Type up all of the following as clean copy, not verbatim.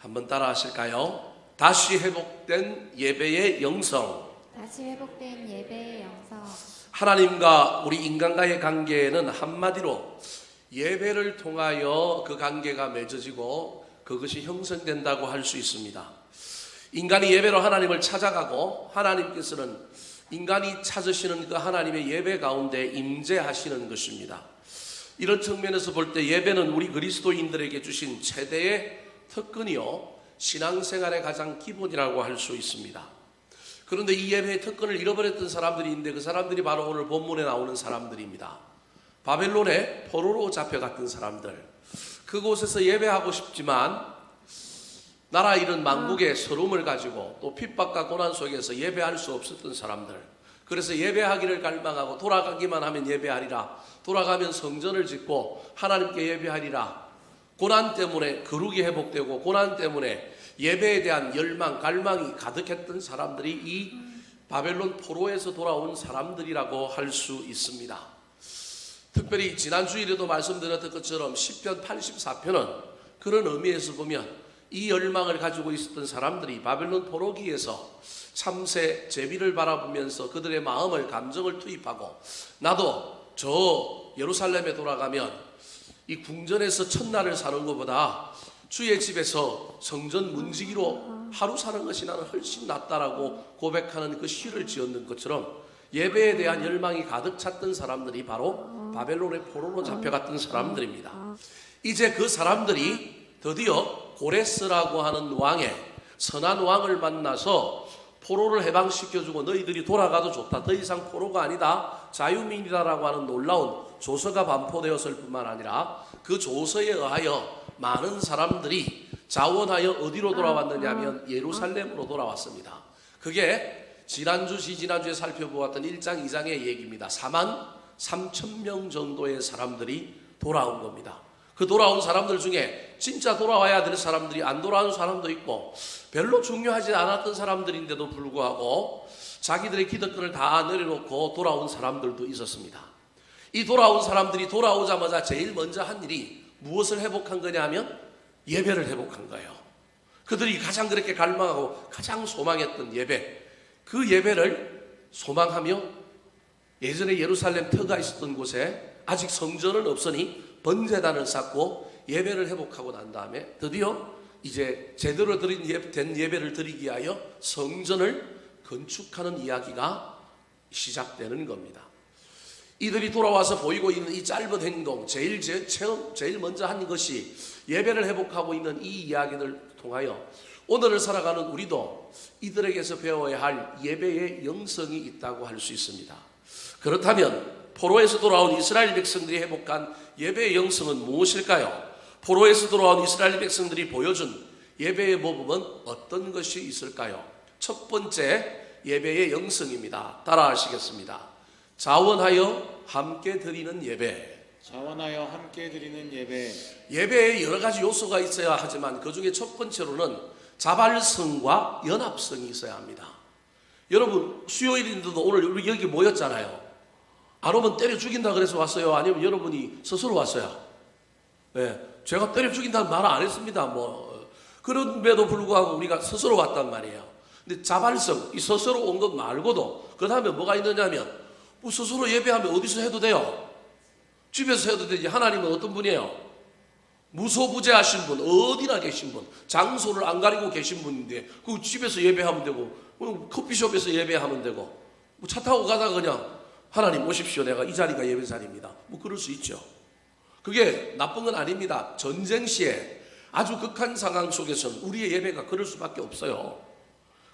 한번 따라 하실까요? 다시 회복된 예배의 영성. 다시 회복된 예배의 영성. 하나님과 우리 인간과의 관계는 한마디로 예배를 통하여 그 관계가 맺어지고 그것이 형성된다고 할 수 있습니다. 인간이 예배로 하나님을 찾아가고 하나님께서는 인간이 찾으시는 그 하나님의 예배 가운데 임재하시는 것입니다. 이런 측면에서 볼 때 예배는 우리 그리스도인들에게 주신 최대의 특권이요 신앙생활의 가장 기본이라고 할 수 있습니다. 그런데 이 예배의 특권을 잃어버렸던 사람들이 있는데 그 사람들이 바로 오늘 본문에 나오는 사람들입니다. 바벨론에 포로로 잡혀갔던 사람들, 그곳에서 예배하고 싶지만 나라 잃은 만국의 서름을 가지고 또 핍박과 고난 속에서 예배할 수 없었던 사람들, 그래서 예배하기를 갈망하고 돌아가기만 하면 예배하리라, 돌아가면 성전을 짓고 하나님께 예배하리라, 고난 때문에 거룩이 회복되고 고난 때문에 예배에 대한 열망, 갈망이 가득했던 사람들이 이 바벨론 포로에서 돌아온 사람들이라고 할 수 있습니다. 특별히 지난 주일에도 말씀드렸던 것처럼 시편 84편은 그런 의미에서 보면 이 열망을 가지고 있었던 사람들이 바벨론 포로기에서 참새 제비를 바라보면서 그들의 마음을 감정을 투입하고 나도 저 예루살렘에 돌아가면 이 궁전에서 첫날을 사는 것보다 주의 집에서 성전 문지기로 하루 사는 것이 나는 훨씬 낫다라고 고백하는 그 시를 지었는 것처럼 예배에 대한 열망이 가득 찼던 사람들이 바로 바벨론의 포로로 잡혀갔던 사람들입니다. 이제 그 사람들이 드디어 고레스라고 하는 왕의 선한 왕을 만나서 포로를 해방시켜주고 너희들이 돌아가도 좋다, 더 이상 포로가 아니다, 자유민이다라고 하는 놀라운 조서가 반포되었을 뿐만 아니라 그 조서에 의하여 많은 사람들이 자원하여 어디로 돌아왔느냐면 예루살렘으로 돌아왔습니다. 그게 지난주, 지지난주에 살펴보았던 1장, 2장의 얘기입니다. 4만 3천 명 정도의 사람들이 돌아온 겁니다. 그 돌아온 사람들 중에 진짜 돌아와야 될 사람들이 안 돌아온 사람도 있고 별로 중요하지 않았던 사람들인데도 불구하고 자기들의 기득권을 다 내려놓고 돌아온 사람들도 있었습니다. 이 돌아온 사람들이 돌아오자마자 제일 먼저 한 일이 무엇을 회복한 거냐 하면 예배를 회복한 거예요. 그들이 가장 그렇게 갈망하고 가장 소망했던 예배, 그 예배를 소망하며 예전에 예루살렘 터가 있었던 곳에 아직 성전은 없으니 번제단을 쌓고 예배를 회복하고 난 다음에 드디어 이제 제대로 된 예배를 드리기 위하여 성전을 건축하는 이야기가 시작되는 겁니다. 이들이 돌아와서 보이고 있는 이 짧은 행동, 제일 먼저 한 것이 예배를 회복하고 있는 이 이야기를 통하여 오늘을 살아가는 우리도 이들에게서 배워야 할 예배의 영성이 있다고 할 수 있습니다. 그렇다면 포로에서 돌아온 이스라엘 백성들이 회복한 예배의 영성은 무엇일까요? 포로에서 돌아온 이스라엘 백성들이 보여준 예배의 모범은 어떤 것이 있을까요? 첫 번째 예배의 영성입니다. 따라하시겠습니다. 자원하여 함께 드리는 예배. 자원하여 함께 드리는 예배. 예배에 여러 가지 요소가 있어야 하지만 그 중에 첫 번째로는 자발성과 연합성이 있어야 합니다. 여러분 수요일인데도 오늘 우리 여기 모였잖아요. 안 오면 때려 죽인다 그래서 왔어요? 아니면 여러분이 스스로 왔어요? 네, 제가 때려 죽인다는 말은 안 했습니다. 그런데도 불구하고 우리가 스스로 왔단 말이에요. 근데 자발성, 이 스스로 온 것 말고도 그 다음에 뭐가 있느냐면 스스로 예배하면 어디서 해도 돼요. 집에서 해도 되지. 하나님은 어떤 분이에요? 무소부재하신 분, 어디나 계신 분, 장소를 안 가리고 계신 분인데 그 집에서 예배하면 되고 커피숍에서 예배하면 되고 차 타고 가다가 그냥 하나님 오십시오, 내가 이 자리가 예배 자리입니다, 그럴 수 있죠. 그게 나쁜 건 아닙니다. 전쟁 시에 아주 극한 상황 속에서는 우리의 예배가 그럴 수밖에 없어요.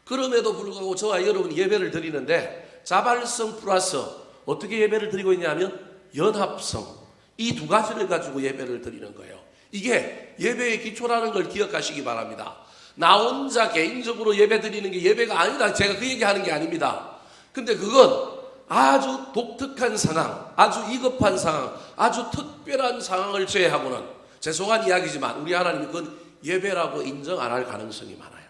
그럼에도 불구하고 저와 여러분이 예배를 드리는데 자발성 플러스 어떻게 예배를 드리고 있냐면 연합성, 이 두 가지를 가지고 예배를 드리는 거예요. 이게 예배의 기초라는 걸 기억하시기 바랍니다. 나 혼자 개인적으로 예배 드리는 게 예배가 아니다, 제가 그 얘기하는 게 아닙니다. 근데 그건 아주 독특한 상황, 아주 위급한 상황, 아주 특별한 상황을 제외하고는 죄송한 이야기지만 우리 하나님이 그건 예배라고 인정 안 할 가능성이 많아요.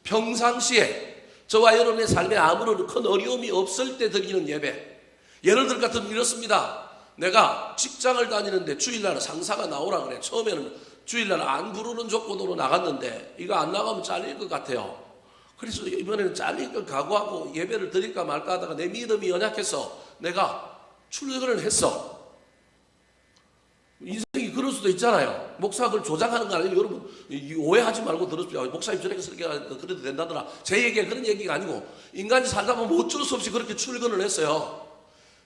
평상시에 저와 여러분의 삶에 아무런 큰 어려움이 없을 때 드리는 예배, 예를 들면 이렇습니다. 내가 직장을 다니는데 주일날 상사가 나오라 그래. 처음에는 주일날 안 부르는 조건으로 나갔는데 이거 안 나가면 잘릴 것 같아요. 그래서 이번에는 잘릴 걸 각오하고 예배를 드릴까 말까 하다가 내 믿음이 연약해서 내가 출근을 했어. 인생이 그럴 수도 있잖아요. 목사가 그걸 조장하는 거 아니에요. 여러분 오해하지 말고 들으십시오. 목사님 저렇게 그래도 된다더라. 제 얘기가 그런 얘기가 아니고 인간이 살다 보면 어쩔 수 없이 그렇게 출근을 했어요.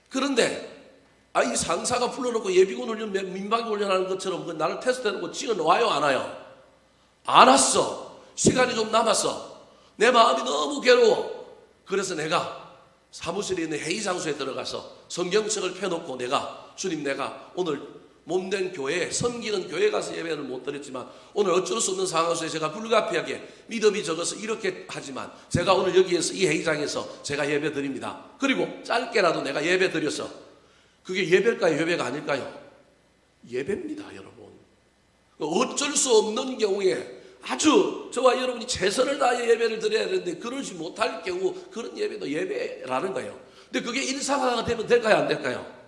그런데 이 상사가 불러놓고 예비군 훈련, 민방위 훈련하는 것처럼 나를 테스트해놓고 찍어놓아요, 안 와요? 안 왔어. 시간이 좀 남았어. 내 마음이 너무 괴로워. 그래서 내가 사무실에 있는 회의 장소에 들어가서 성경책을 펴놓고 내가 주님, 내가 오늘 몸된 교회에, 섬기는 교회 가서 예배를 못 드렸지만 오늘 어쩔 수 없는 상황에서 제가 불가피하게 믿음이 적어서 이렇게 하지만 제가 오늘 여기에서 이 회의장에서 제가 예배 드립니다. 그리고 짧게라도 내가 예배 드렸어. 그게 예배일까요? 예배가 아닐까요? 예배입니다, 여러분. 어쩔 수 없는 경우에 아주 저와 여러분이 최선을 다해 예배를 드려야 되는데 그러지 못할 경우 그런 예배도 예배라는 거예요. 근데 그게 일상화가 되면 될까요? 안 될까요?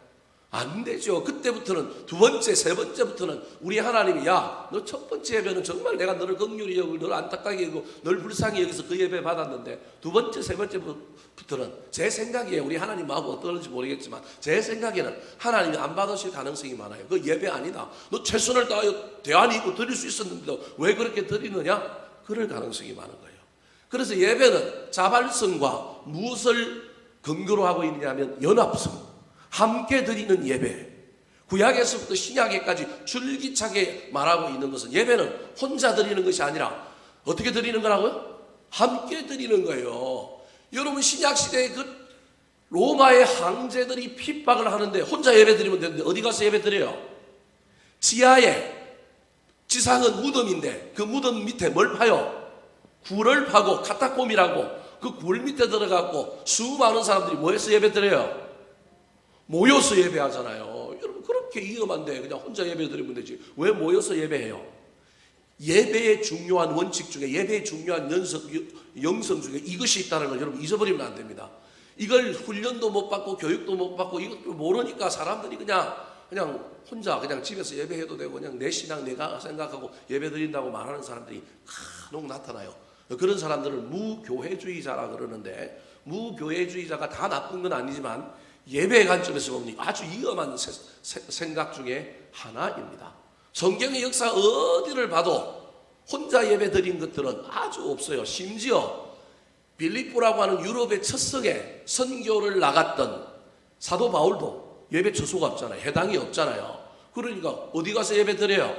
안 되죠. 그때부터는 두 번째, 세 번째부터는 우리 하나님이 야, 너 첫 번째 예배는 정말 내가 너를 긍휼히 여기고 너를 안타깝게 여기고 널 불쌍히 여기서 그 예배 받았는데 두 번째, 세 번째부터는 제 생각이에요. 우리 하나님 마음은 어떨지 모르겠지만 제 생각에는 하나님이 안 받으실 가능성이 많아요. 그 예배 아니다. 너 최선을 다하여 대안이 있고 드릴 수 있었는데도 왜 그렇게 드리느냐? 그럴 가능성이 많은 거예요. 그래서 예배는 자발성과 무엇을 근거로 하고 있느냐면 연합성. 함께 드리는 예배. 구약에서부터 신약에까지 줄기차게 말하고 있는 것은 예배는 혼자 드리는 것이 아니라 어떻게 드리는 거라고요? 함께 드리는 거예요. 여러분 신약시대에 그 로마의 황제들이 핍박을 하는데 혼자 예배 드리면 되는데 어디 가서 예배 드려요? 지하에, 지상은 무덤인데 그 무덤 밑에 뭘 파요? 굴을 파고 카타콤이라고 그 굴 밑에 들어가고 수많은 사람들이 모여서 예배 드려요. 모여서 예배하잖아요. 여러분 그렇게 위험한데 그냥 혼자 예배 드리면 되지 왜 모여서 예배해요? 예배의 중요한 원칙 중에 예배의 중요한 영성 중에 이것이 있다는 걸 여러분 잊어버리면 안 됩니다. 이걸 훈련도 못 받고 교육도 못 받고 이것도 모르니까 사람들이 그냥 혼자 그냥 집에서 예배해도 되고 그냥 내 신앙 내가 생각하고 예배 드린다고 말하는 사람들이 간혹 나타나요. 그런 사람들을 무교회주의자라 그러는데 무교회주의자가 다 나쁜 건 아니지만 예배의 관점에서 보면 아주 위험한 생각 중에 하나입니다. 성경의 역사 어디를 봐도 혼자 예배 드린 것들은 아주 없어요. 심지어 빌립보라고 하는 유럽의 첫 성에 선교를 나갔던 사도 바울도 예배 처소가 없잖아요. 해당이 없잖아요. 그러니까 어디 가서 예배 드려요?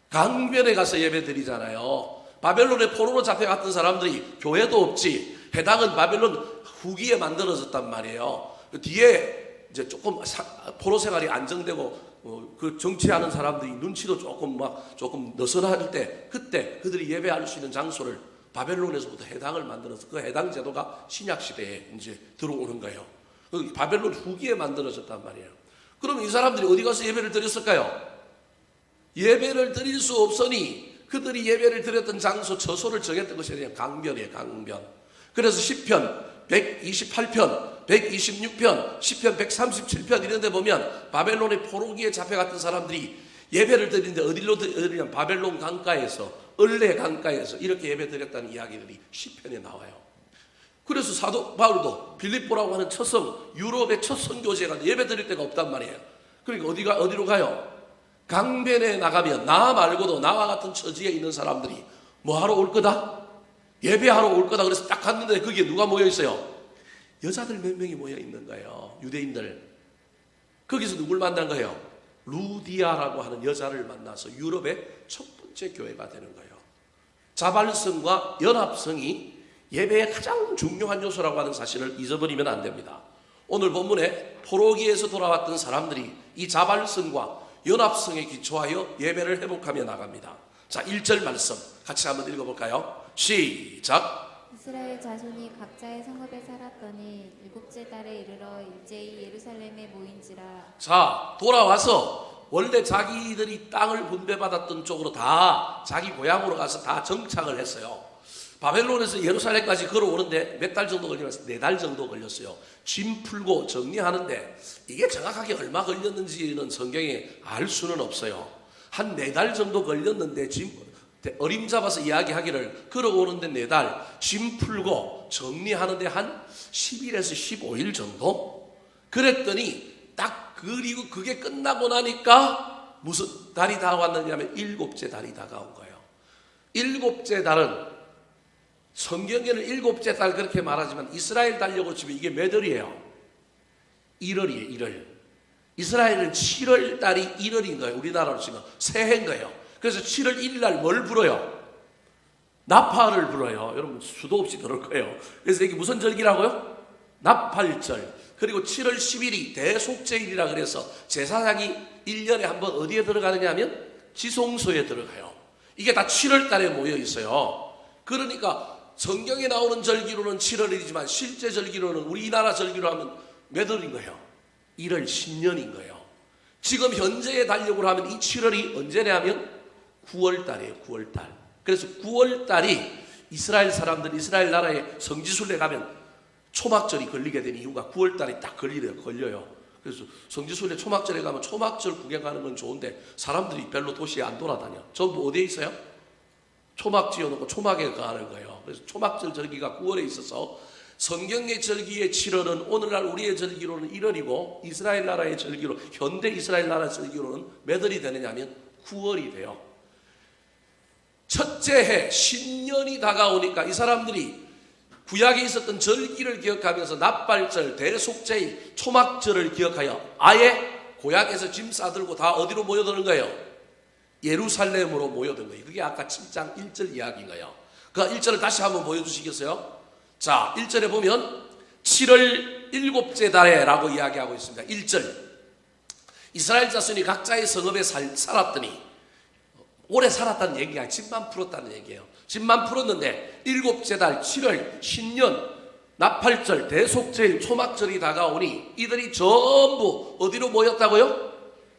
강변에 가서 예배 드리잖아요. 바벨론의 포로로 잡혀갔던 사람들이 교회도 없지 해당은 바벨론 후기에 만들어졌단 말이에요. 뒤에 이제 조금 포로 생활이 안정되고 그 정치하는 사람들이 눈치도 조금 느슨할 때 그때 그들이 예배할 수 있는 장소를 바벨론에서부터 해당을 만들어서 그 해당 제도가 신약 시대에 이제 들어오는 거예요. 바벨론 후기에 만들어졌단 말이에요. 그럼 이 사람들이 어디 가서 예배를 드렸을까요? 예배를 드릴 수 없으니 그들이 예배를 드렸던 장소 처소를 정했던 것이 그냥 강변이에요. 강변. 그래서 시편 128편, 126편, 시편 137편 이런 데 보면 바벨론의 포로기에 잡혀갔던 사람들이 예배를 드리는데 어디로 드리냐면 바벨론 강가에서 을레 강가에서 이렇게 예배 드렸다는 이야기들이 시편에 나와요. 그래서 사도 바울도 빌립보라고 하는 첫 성, 유럽의 첫 선교지에 예배 드릴 데가 없단 말이에요. 그러니까 어디로 가요? 강변에 나가면 나 말고도 나와 같은 처지에 있는 사람들이 뭐 하러 올 거다? 예배하러 올 거다. 그래서 딱 갔는데 거기에 누가 모여 있어요? 여자들 몇 명이 모여 있는 거예요. 유대인들. 거기서 누굴 만난 거예요? 루디아라고 하는 여자를 만나서 유럽의 첫 번째 교회가 되는 거예요. 자발성과 연합성이 예배의 가장 중요한 요소라고 하는 사실을 잊어버리면 안 됩니다. 오늘 본문에 포로기에서 돌아왔던 사람들이 이 자발성과 연합성에 기초하여 예배를 회복하며 나갑니다. 자, 1절 말씀 같이 한번 읽어볼까요? 시작. 이스라엘 자손이 각자의 성읍에 살았더니 일곱째 달에 이르러 일제히 예루살렘에 모인지라. 자, 돌아와서 원래 자기들이 땅을 분배받았던 쪽으로 다 자기 고향으로 가서 다 정착을 했어요. 바벨론에서 예루살렘까지 걸어오는데 몇 달 정도 걸리면서 4달 정도 걸렸어요. 짐 풀고 정리하는데 이게 정확하게 얼마 걸렸는지는 성경에 알 수는 없어요. 한 4달 정도 걸렸는데 짐 어림잡아서 이야기하기를 걸어오는데 4달, 짐 풀고 정리하는데 한 10일에서 15일 정도? 그랬더니 딱 그리고 그게 끝나고 나니까 무슨 달이 다가왔느냐면 7째 달이 다가온 거예요. 7째 달은 성경에는 7째 달 그렇게 말하지만 이스라엘 달력으로 치면 이게 몇 월이에요? 1월이에요. 1월. 이스라엘은 7월 달이 1월인 거예요. 우리나라로 치면 새해인 거예요. 그래서 7월 1일 날 뭘 불어요? 나팔을 불어요. 여러분 수도 없이 들을 거예요. 그래서 이게 무슨 절기라고요? 나팔절. 그리고 7월 10일이 대속제일이라 그래서 제사장이 1년에 한 번 어디에 들어가느냐 하면 지성소에 들어가요. 이게 다 7월 달에 모여 있어요. 그러니까 성경에 나오는 절기로는 7월이지만 실제 절기로는 우리나라 절기로 하면 몇 월인 거예요? 1월 신년인 거예요. 지금 현재의 달력으로 하면 이 7월이 언제냐면 9월 달이에요. 9월 달. 그래서 9월 달이 이스라엘 사람들 이스라엘 나라에 성지순례 가면 초막절이 걸리게 된 이유가 9월 달이 딱 걸려요. 그래서 성지순례 초막절에 가면 초막절 구경 가는 건 좋은데 사람들이 별로 도시에 안 돌아다녀. 전부 어디에 있어요? 초막 지어놓고 초막에 가는 거예요. 그래서 초막절 절기가 9월에 있어서 성경의 절기의 7월은 오늘날 우리의 절기로는 1월이고 이스라엘 나라의 절기로 현대 이스라엘 나라 절기로는 몇 월이 되느냐 하면 9월이 돼요. 첫째 해 신년이 다가오니까 이 사람들이 구약에 있었던 절기를 기억하면서 나팔절, 대속제일, 초막절을 기억하여 아예 고향에서 짐 싸들고 다 어디로 모여드는 거예요? 예루살렘으로 모여든 거예요. 그게 아까 7장 1절 이야기인 거예요. 그 1절을 다시 한번 보여주시겠어요? 자, 1절에 보면 7월 7째 달에 라고 이야기하고 있습니다. 1절 이스라엘 자손이 각자의 성읍에 살았더니 오래 살았다는 얘기가 집만 풀었다는 얘기예요. 집만 풀었는데 7째 달 7월 신년 나팔절 대속제일 초막절이 다가오니 이들이 전부 어디로 모였다고요?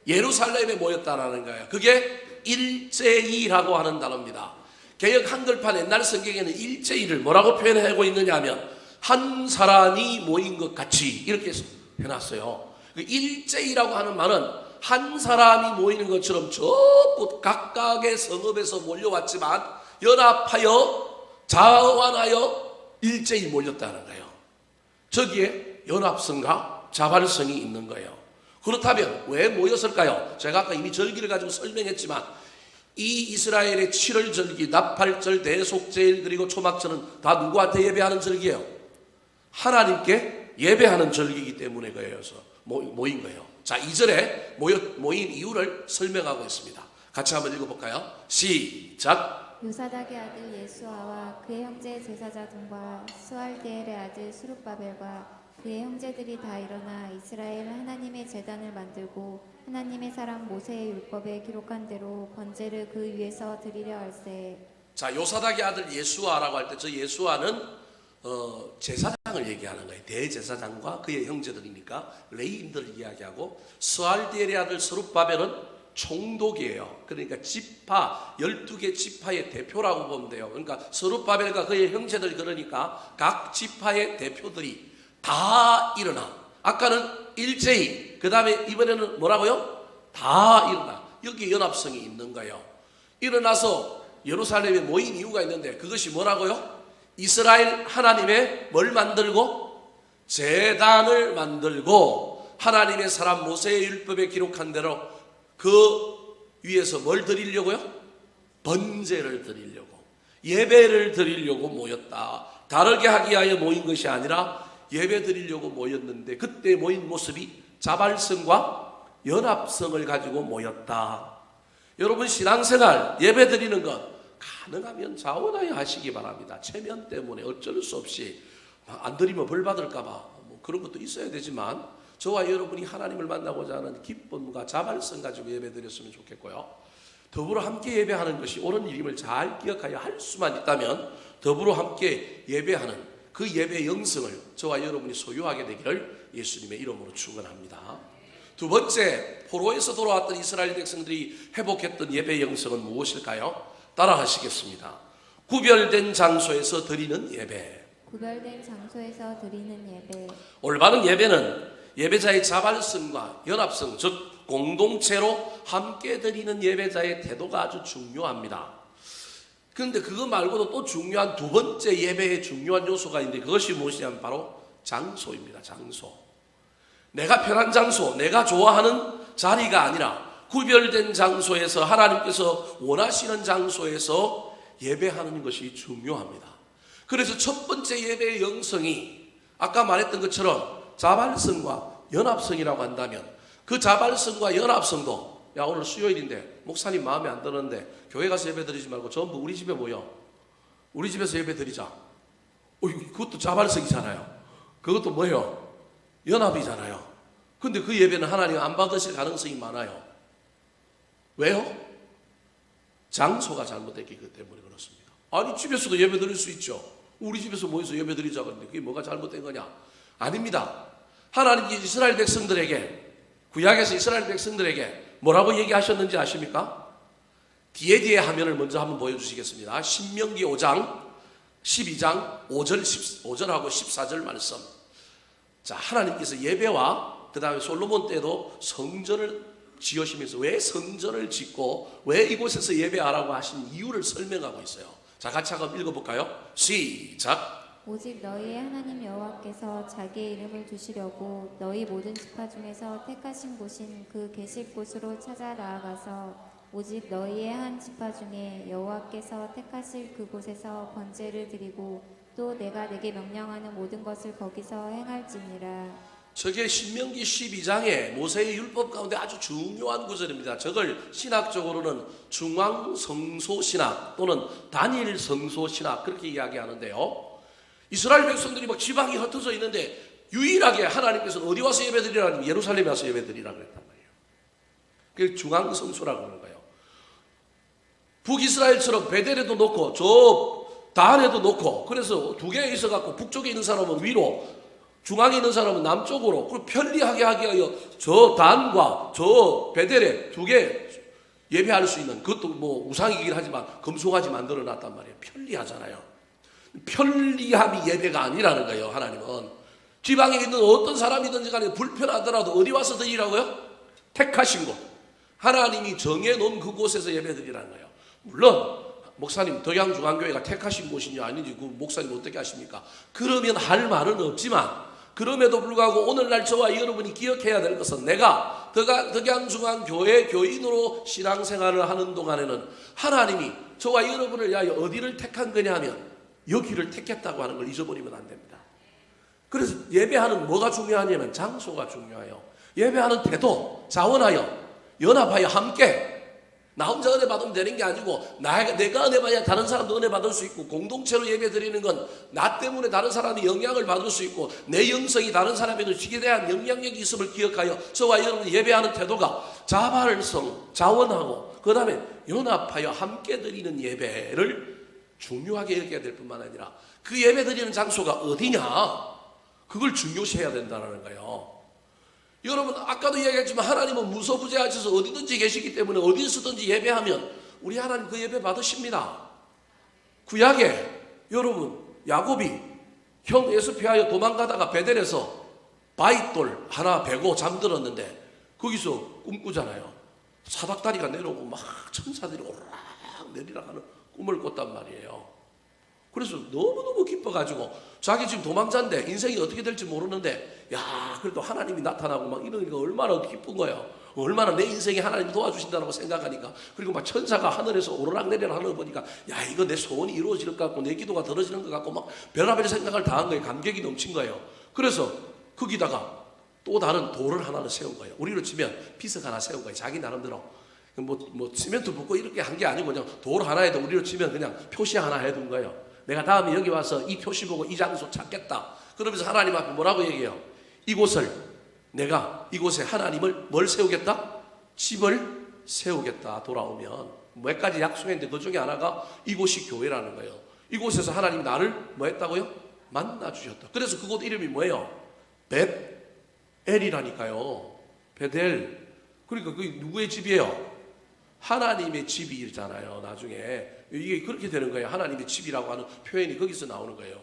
예루살렘에 모였다라는 거예요. 그게 일제이라고 하는 단어입니다. 개역 한글판 옛날 성경에는 일제일을 뭐라고 표현하고 있느냐 하면 한 사람이 모인 것 같이 이렇게 해놨어요. 일제이라고 하는 말은 한 사람이 모이는 것처럼 전부 각각의 성읍에서 몰려왔지만 연합하여 자원하여 일제히 몰렸다는 거예요. 저기에 연합성과 자발성이 있는 거예요. 그렇다면 왜 모였을까요? 제가 아까 이미 절기를 가지고 설명했지만 이 이스라엘의 7월 절기, 나팔절, 대속제일 그리고 초막절은 다 누구한테 예배하는 절기예요? 하나님께 예배하는 절기이기 때문에 그래서 모인 거예요. 자, 2절에 모인 이유를 설명하고 있습니다. 같이 한번 읽어볼까요? 시작. 요사닥의 아들 예수아와 그의 형제 제사장과 스알디엘의 아들 수룹바벨과 그의 형제들이 다 일어나 이스라엘 하나님의 제단을 만들고 하나님의 사람 모세의 율법에 기록한 대로 번제를 그 위에서 드리려 할세. 자, 요사닥의 아들 예수아라고 할 때 저 예수아는 제사장을 얘기하는 거예요. 대제사장과 그의 형제들이니까 레위인들을 이야기하고 스알디엘의 아들 스룹바벨은 총독이에요. 그러니까 지파 12개 지파의 대표라고 보면 돼요. 그러니까 스룹바벨과 그의 형제들 그러니까 각 지파의 대표들이 다 일어나. 아까는 일제히 그 다음에 이번에는 뭐라고요? 다 일어나. 여기 연합성이 있는 거예요. 일어나서 예루살렘에 모인 이유가 있는데 그것이 뭐라고요? 이스라엘 하나님의 뭘 만들고? 제단을 만들고 하나님의 사람 모세의 율법에 기록한 대로 그 위에서 뭘 드리려고요? 번제를 드리려고 예배를 드리려고 모였다. 다르게 하기 위하여 모인 것이 아니라 예배 드리려고 모였는데 그때 모인 모습이 자발성과 연합성을 가지고 모였다. 여러분 신앙생활 예배 드리는 것 가능하면 자원하여 하시기 바랍니다. 체면 때문에 어쩔 수 없이 안 드리면 벌 받을까 봐 뭐 그런 것도 있어야 되지만 저와 여러분이 하나님을 만나고자 하는 기쁨과 자발성 가지고 예배 드렸으면 좋겠고요. 더불어 함께 예배하는 것이 옳은 일임을 잘 기억하여 할 수만 있다면 더불어 함께 예배하는 그 예배 영성을 저와 여러분이 소유하게 되기를 예수님의 이름으로 축원합니다. 두 번째, 포로에서 돌아왔던 이스라엘 백성들이 회복했던 예배 영성은 무엇일까요? 따라 하시겠습니다. 구별된 장소에서 드리는 예배. 구별된 장소에서 드리는 예배. 올바른 예배는 예배자의 자발성과 연합성, 즉 공동체로 함께 드리는 예배자의 태도가 아주 중요합니다. 그런데 그거 말고도 또 중요한 두 번째 예배의 중요한 요소가 있는데 그것이 무엇이냐면 바로 장소입니다. 장소. 내가 편한 장소, 내가 좋아하는 자리가 아니라 구별된 장소에서 하나님께서 원하시는 장소에서 예배하는 것이 중요합니다. 그래서 첫 번째 예배의 영성이 아까 말했던 것처럼 자발성과 연합성이라고 한다면 그 자발성과 연합성도 야 오늘 수요일인데 목사님 마음에 안 드는데 교회 가서 예배 드리지 말고 전부 우리 집에 모여 우리 집에서 예배 드리자. 그것도 자발성이잖아요. 그것도 뭐예요? 연합이잖아요. 근데 그 예배는 하나님 안 받으실 가능성이 많아요. 왜요? 장소가 잘못됐기 때문에 그렇습니다. 아니 집에서도 예배 드릴 수 있죠. 우리 집에서 모여서 예배 드리자고 하는데 그게 뭐가 잘못된 거냐? 아닙니다. 하나님이 이스라엘 백성들에게 구약에서 이스라엘 백성들에게 뭐라고 얘기하셨는지 아십니까? 뒤에 화면을 먼저 한번 보여주시겠습니다. 신명기 5장 12장 5절하고 14절 말씀. 자, 하나님께서 예배와 그 다음에 솔로몬 때도 성전을 지으시면서 왜 성전을 짓고 왜 이곳에서 예배하라고 하신 이유를 설명하고 있어요. 자, 같이 한번 읽어볼까요? 시작. 오직 너희의 하나님 여호와께서 자기의 이름을 두시려고 너희 모든 지파 중에서 택하신 곳인 그 계실 곳으로 찾아 나아가서 오직 너희의 한 지파 중에 여호와께서 택하실 그곳에서 번제를 드리고 또 내가 내게 명령하는 모든 것을 거기서 행할지니라. 저게 신명기 12장에 모세의 율법 가운데 아주 중요한 구절입니다. 저걸 신학적으로는 중앙성소신학 또는 단일성소신학 그렇게 이야기하는데요. 이스라엘 백성들이 막 지방이 흩어져 있는데 유일하게 하나님께서는 어디 와서 예배드리라니 예루살렘에 와서 예배드리라 그랬단 말이에요. 그게 중앙성소라고 그러는 거예요. 북이스라엘처럼 베델에도 놓고 저 단에도 놓고 그래서 두 개 있어갖고 북쪽에 있는 사람은 위로 중앙에 있는 사람은 남쪽으로 그걸 편리하게 하기 위하여 저 단과 저 베델에 두 개 예배할 수 있는 그것도 뭐 우상이긴 하지만 금송아지 만들어 놨단 말이에요. 편리하잖아요. 편리함이 예배가 아니라는 거예요. 하나님은 지방에 있는 어떤 사람이든지 간에 불편하더라도 어디 와서 드리라고요? 택하신 곳 하나님이 정해놓은 그곳에서 예배 드리라는 거예요. 물론 목사님 덕양중앙교회가 택하신 곳이냐 아닌지 그 목사님 어떻게 하십니까? 그러면 할 말은 없지만 그럼에도 불구하고 오늘날 저와 여러분이 기억해야 될 것은 내가 덕양중앙교회 교인으로 신앙생활을 하는 동안에는 하나님이 저와 여러분을 위하여 어디를 택한 거냐 하면 여기를 택했다고 하는 걸 잊어버리면 안 됩니다. 그래서 예배하는 뭐가 중요하냐면 장소가 중요해요. 예배하는 태도, 자원하여, 연합하여 함께 나 혼자 은혜 받으면 되는 게 아니고 내가 은혜 받아야 다른 사람도 은혜 받을 수 있고 공동체로 예배 드리는 건 나 때문에 다른 사람이 영향을 받을 수 있고 내 영성이 다른 사람에게 지게 대한 영향력이 있음을 기억하여 저와 여러분이 예배하는 태도가 자발성, 자원하고 그 다음에 연합하여 함께 드리는 예배를 중요하게 여겨야 될 뿐만 아니라 그 예배 드리는 장소가 어디냐 그걸 중요시해야 된다는 거예요. 여러분 아까도 이야기했지만 하나님은 무소부재하셔서 어디든지 계시기 때문에 어디서든지 예배하면 우리 하나님 그 예배 받으십니다. 구약에 여러분 야곱이 형 에서 피하여 도망가다가 베델에서 바윗돌 하나 베고 잠들었는데 거기서 꿈꾸잖아요. 사닥다리가 내려오고 막 천사들이 오르락 내리락 하는 꿈을 꿨단 말이에요. 그래서 너무너무 기뻐가지고 자기 지금 도망자인데 인생이 어떻게 될지 모르는데 야 그래도 하나님이 나타나고 막 이러니까 얼마나 기쁜 거예요. 얼마나 내 인생에 하나님이 도와주신다고 생각하니까 그리고 막 천사가 하늘에서 오르락내리락 하는 거 보니까 야 이거 내 소원이 이루어질 것 같고 내 기도가 들어지는 것 같고 막 별의별 생각을 다 한 거예요. 감격이 넘친 거예요. 그래서 거기다가 또 다른 돌을 하나를 세운 거예요. 우리로 치면 비석 하나 세운 거예요. 자기 나름대로 뭐 시멘트 붓고 이렇게 한 게 아니고 그냥 돌 하나에도 우리로 치면 그냥 표시 하나 해둔 거예요. 내가 다음에 여기 와서 이 표시 보고 이 장소 찾겠다. 그러면서 하나님 앞에 뭐라고 얘기해요? 내가 이곳에 하나님을 뭘 세우겠다? 집을 세우겠다. 돌아오면 몇 가지 약속했는데 그 중에 하나가 이곳이 교회라는 거예요. 이곳에서 하나님이 나를 뭐 했다고요? 만나 주셨다. 그래서 그곳 이름이 뭐예요? 벳엘이라니까요. 베델. 그러니까 그게 누구의 집이에요? 하나님의 집이잖아요. 나중에 이게 그렇게 되는 거예요. 하나님의 집이라고 하는 표현이 거기서 나오는 거예요.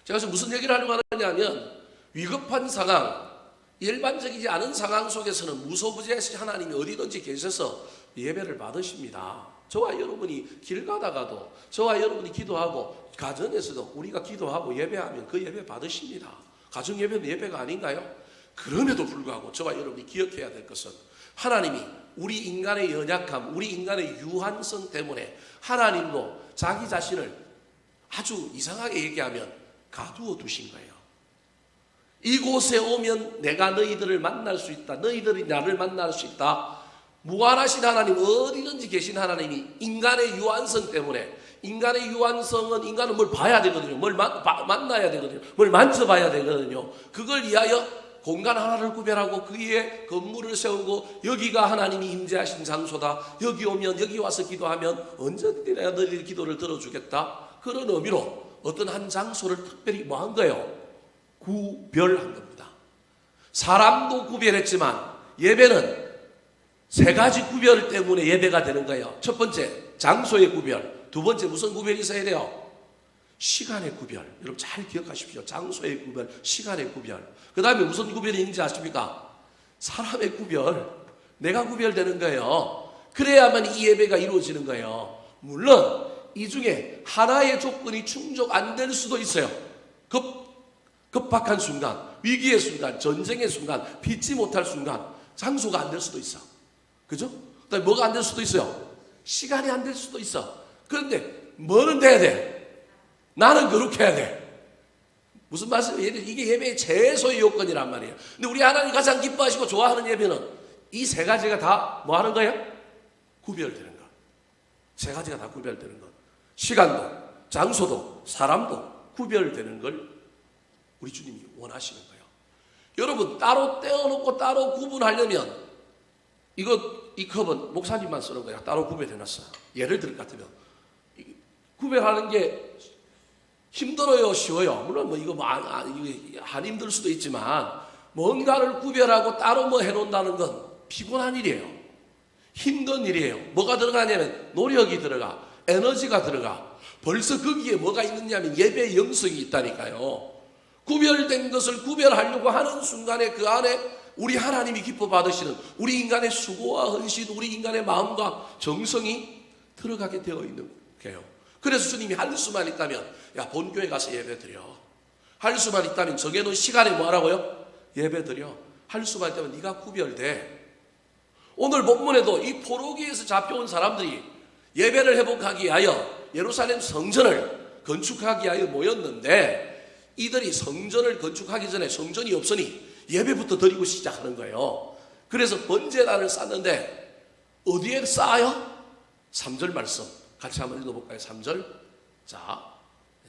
제가 지금 무슨 얘기를 하려고 하느냐 하면 위급한 상황, 일반적이지 않은 상황 속에서는 무소부재하신 하나님이 어디든지 계셔서 예배를 받으십니다. 저와 여러분이 길 가다가도, 저와 여러분이 기도하고 가정에서도 우리가 기도하고 예배하면 그 예배 받으십니다. 가정 예배는 예배가 아닌가요? 그럼에도 불구하고 저와 여러분이 기억해야 될 것은 하나님이 우리 인간의 연약함, 우리 인간의 유한성 때문에 하나님도 자기 자신을 아주 이상하게 얘기하면 가두어 두신 거예요. 이곳에 오면 내가 너희들을 만날 수 있다. 너희들이 나를 만날 수 있다. 무한하신 하나님, 어디든지 계신 하나님이 인간의 유한성 때문에, 인간의 유한성은 인간은 뭘 봐야 되거든요. 뭘 만나야 되거든요. 뭘 만져봐야 되거든요. 그걸 위하여 공간 하나를 구별하고 그 위에 건물을 세우고 여기가 하나님이 임재하신 장소다. 여기 오면, 여기 와서 기도하면 언제든지 너희들 기도를 들어주겠다. 그런 의미로 어떤 한 장소를 특별히 뭐 한 거예요? 구별한 겁니다. 사람도 구별했지만 예배는 세 가지 구별 때문에 예배가 되는 거예요. 첫 번째, 장소의 구별. 두 번째, 무슨 구별이 있어야 돼요? 시간의 구별. 여러분 잘 기억하십시오. 장소의 구별, 시간의 구별. 그 다음에 무슨 구별이 있는지 아십니까? 사람의 구별. 내가 구별되는 거예요. 그래야만 이 예배가 이루어지는 거예요. 물론 이 중에 하나의 조건이 충족 안 될 수도 있어요. 급박한 순간, 위기의 순간, 전쟁의 순간, 피치 못할 순간, 장소가 안 될 수도 있어. 그죠? 그다음에 뭐가 안 될 수도 있어요? 시간이 안 될 수도 있어. 그런데 뭐는 돼야 돼? 나는 거룩해야 돼. 무슨 말씀이에요? 이게 예배의 최소의 요건이란 말이에요. 근데 우리 하나님 가장 기뻐하시고 좋아하는 예배는 이 세 가지가 다 뭐 하는 거예요? 구별되는 것. 세 가지가 다 구별되는 것. 시간도, 장소도, 사람도 구별되는 걸 우리 주님이 원하시는 거예요. 여러분 따로 떼어놓고 따로 구분하려면 이 컵은 목사님만 쓰는 거야. 따로 구별해놨어요. 예를 들 것 같으면 구별하는 게 힘들어요, 쉬워요? 물론 뭐 이거 안 힘들 수도 있지만 뭔가를 구별하고 따로 뭐 해놓는다는 건 피곤한 일이에요. 힘든 일이에요. 뭐가 들어가냐면 노력이 들어가, 에너지가 들어가. 벌써 거기에 뭐가 있느냐면 예배의 영성이 있다니까요. 구별된 것을 구별하려고 하는 순간에 그 안에 우리 하나님이 기뻐 받으시는 우리 인간의 수고와 헌신, 우리 인간의 마음과 정성이 들어가게 되어 있는 거예요. 그래서 주님이 할 수만 있다면 야 본교회 가서 예배 드려. 할 수만 있다면 정해놓은 시간에 뭐 하라고요? 예배 드려. 할 수만 있다면 네가 구별돼. 오늘 본문에도 이 포로기에서 잡혀온 사람들이 예배를 회복하기 위하여 예루살렘 성전을 건축하기 위하여 모였는데 이들이 성전을 건축하기 전에 성전이 없으니 예배부터 드리고 시작하는 거예요. 그래서 번제단을 쌓는데 어디에 쌓아요? 3절 말씀 같이 한번 읽어볼까요? 3절. 자,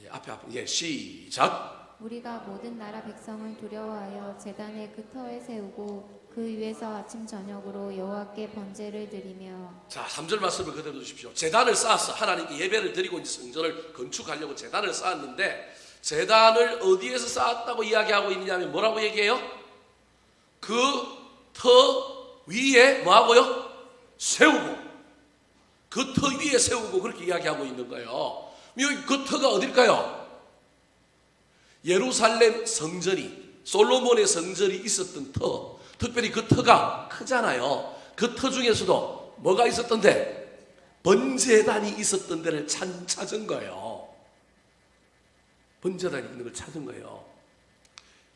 앞에 시작. 우리가 모든 나라 백성을 두려워하여 제단을 그 터에 세우고 그 위에서 아침 저녁으로 여호와께 번제를 드리며. 자, 3절 말씀을 그대로 주십시오. 제단을 쌓았어. 하나님께 예배를 드리고 이제 성전을 건축하려고 제단을 쌓았는데 제단을 어디에서 쌓았다고 이야기하고 있느냐면 뭐라고 얘기해요? 그 터 위에 뭐하고요? 세우고. 그 터 위에 세우고 그렇게 이야기하고 있는 거예요. 그 터가 어딜까요? 예루살렘 성전이, 솔로몬의 성전이 있었던 터. 특별히 그 터가 크잖아요. 그 터 중에서도 뭐가 있었던데? 번제단이 있었던 데를 찾은 거예요. 번제단이 있는 걸 찾은 거예요.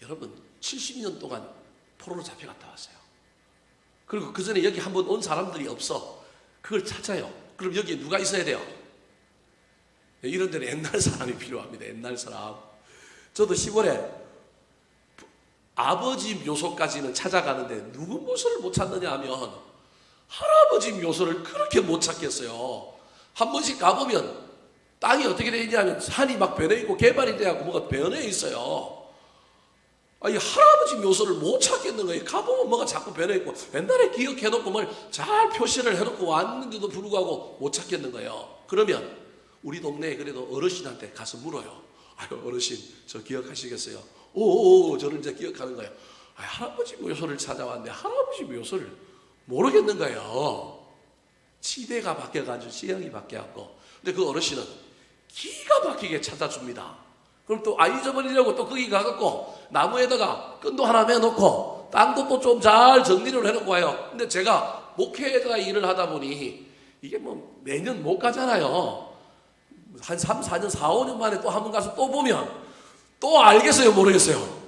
여러분 70년 동안 포로로 잡혀갔다 왔어요. 그리고 그 전에 여기 한번 온 사람들이 없어. 그걸 찾아요. 그럼 여기에 누가 있어야 돼요? 이런 데는 옛날 사람이 필요합니다. 옛날 사람. 저도 시골에 아버지 묘소까지는 찾아가는데 누구 묘소를 못 찾느냐 하면 할아버지 묘소를 그렇게 못 찾겠어요. 한 번씩 가보면 땅이 어떻게 되어 있냐면 산이 막 변해 있고 개발이 돼갖고 뭐가 변해 있어요. 이 할아버지 묘소를 못 찾겠는 거예요. 가보면 뭐가 자꾸 변해 있고 옛날에 기억해놓고 뭘 잘 표시를 해놓고 왔는데도 불구하고 못 찾겠는 거예요. 그러면 우리 동네에 그래도 어르신한테 가서 물어요. 아유 어르신 저 기억하시겠어요? 오 저를 이제 기억하는 거예요. 할아버지 묘소를 찾아왔는데 할아버지 묘소를 모르겠는 거예요. 시대가 바뀌어가지고 시형이 바뀌어갖고. 근데 그 어르신은 기가 막히게 찾아줍니다. 그럼 또 잊어버리려고 또 거기 가갖고 나무에다가 끈도 하나 매놓고 땅도 또 좀 잘 정리를 해놓고 와요. 근데 제가 목회자 일을 하다 보니 이게 뭐 매년 못 가잖아요. 한 3, 4년, 4, 5년 만에 또 한 번 가서 또 보면 또 알겠어요, 모르겠어요?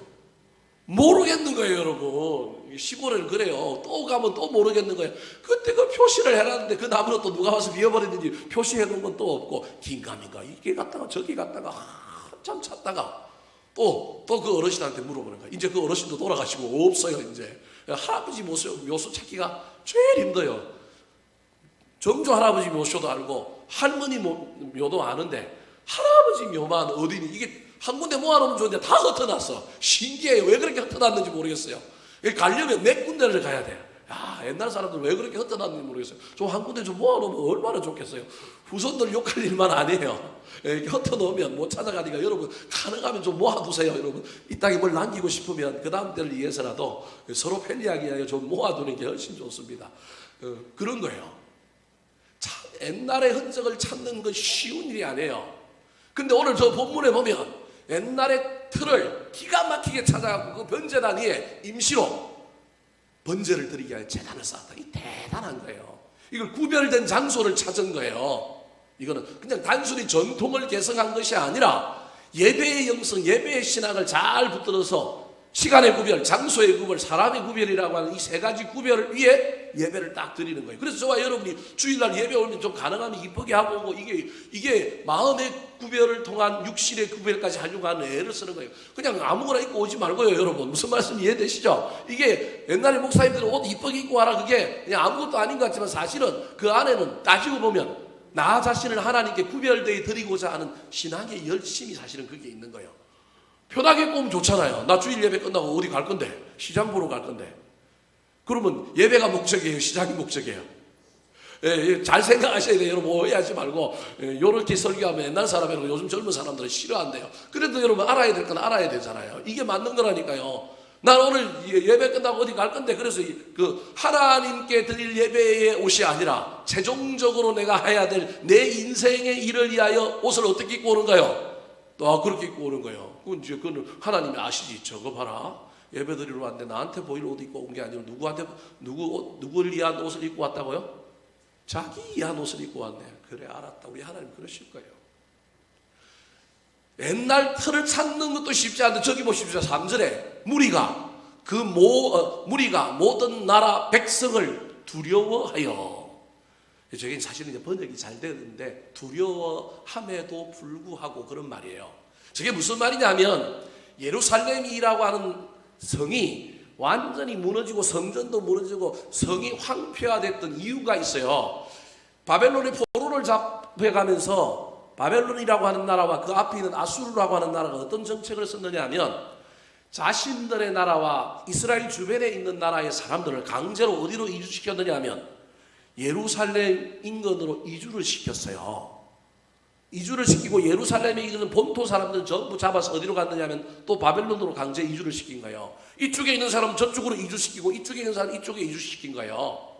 모르겠는 거예요, 여러분. 시골에는 그래요. 또 가면 또 모르겠는 거예요. 그때 그 표시를 해놨는데 그 나무는 또 누가 와서 미워버리는지 표시해 놓은 건 또 없고, 긴가민가 이게 갔다가 저기 갔다가 한참 찾다가 또 그 어르신한테 물어보는 거예요. 이제 그 어르신도 돌아가시고 없어요, 이제. 할아버지 묘소 찾기가 제일 힘들어요. 정조 할아버지 묘소도 알고 할머니 묘도 아는데 할아버지 묘만 어디니, 이게 한 군데 모아놓으면 좋은데 다 흩어놨어. 신기해요. 왜 그렇게 흩어놨는지 모르겠어요. 가려면 몇 군데를 가야 돼. 야, 옛날 사람들 왜 그렇게 흩어놨는지 모르겠어요. 좀 한 군데 좀 모아놓으면 얼마나 좋겠어요. 후손들 욕할 일만 아니에요. 이렇게 흩어놓으면 못 찾아가니까 여러분 가능하면 좀 모아두세요. 여러분 이 땅에 뭘 남기고 싶으면 그 다음 때를 위해서라도 서로 편리하게 하여 좀 모아두는 게 훨씬 좋습니다. 그런 거예요. 참 옛날의 흔적을 찾는 건 쉬운 일이 아니에요. 근데 오늘 저 본문에 보면 옛날의 틀을 기가 막히게 찾아가고 그 번제단 위에 임시로 번제를 드리게 하여 제단을 쌓았다. 이 대단한 거예요. 이걸 구별된 장소를 찾은 거예요. 이거는 그냥 단순히 전통을 개성한 것이 아니라 예배의 영성, 예배의 신앙을 잘 붙들어서 시간의 구별, 장소의 구별, 사람의 구별이라고 하는 이 세 가지 구별을 위해 예배를 딱 드리는 거예요. 그래서 저와 여러분이 주일날 예배 오면 좀 가능하면 이쁘게 하고 오고, 이게 마음의 구별을 통한 육신의 구별까지 하려고 하는 애를 쓰는 거예요. 그냥 아무거나 입고 오지 말고요, 여러분. 무슨 말씀 이해되시죠? 이게 옛날에 목사님들은 옷 이쁘게 입고 와라, 그게 그냥 아무것도 아닌 것 같지만 사실은 그 안에는 따지고 보면 나 자신을 하나님께 구별되어 드리고자 하는 신앙의 열심이 사실은 그게 있는 거예요. 편하게 입고 오면 좋잖아요. 나 주일 예배 끝나고 어디 갈 건데? 시장 보러 갈 건데. 그러면 예배가 목적이에요? 시장이 목적이에요? 잘 생각하셔야 돼요. 여러분 오해하지 말고 이렇게 설교하면 옛날 사람이라고 요즘 젊은 사람들은 싫어한대요. 그래도 여러분 알아야 될 건 알아야 되잖아요. 이게 맞는 거라니까요. 난 오늘 예배 끝나고 어디 갈 건데, 그래서 그 하나님께 드릴 예배의 옷이 아니라 최종적으로 내가 해야 될 내 인생의 일을 위하여 옷을 어떻게 입고 오는가요? 또 그렇게 입고 오는 거예요. 그건 하나님이 아시지. 저거 봐라, 예배 드리러 왔는데 나한테 보일 옷 입고 온 게 아니라 누구를 위한 옷을 입고 왔다고요? 자기 위한 옷을 입고 왔네. 그래, 알았다. 우리 하나님 그러실 거예요. 옛날 틀을 찾는 것도 쉽지 않은데 저기 보십시오. 3절에 무리가 모든 나라 백성을 두려워하여, 저게 사실은 이제 번역이 잘 되는데 두려워함에도 불구하고 그런 말이에요. 저게 무슨 말이냐면 예루살렘이라고 하는 성이 완전히 무너지고 성전도 무너지고 성이 황폐화됐던 이유가 있어요. 바벨론의 포로를 잡혀가면서 바벨론이라고 하는 나라와 그 앞에 있는 아수르라고 하는 나라가 어떤 정책을 썼느냐 하면 자신들의 나라와 이스라엘 주변에 있는 나라의 사람들을 강제로 어디로 이주시켰느냐 하면 예루살렘 인근으로 이주를 시켰어요. 이주를 시키고 예루살렘에 있는 본토 사람들은 전부 잡아서 어디로 갔느냐 하면 또 바벨론으로 강제 이주를 시킨 거예요. 이쪽에 있는 사람은 저쪽으로 이주시키고 이쪽에 있는 사람은 이쪽에 이주시킨 거예요.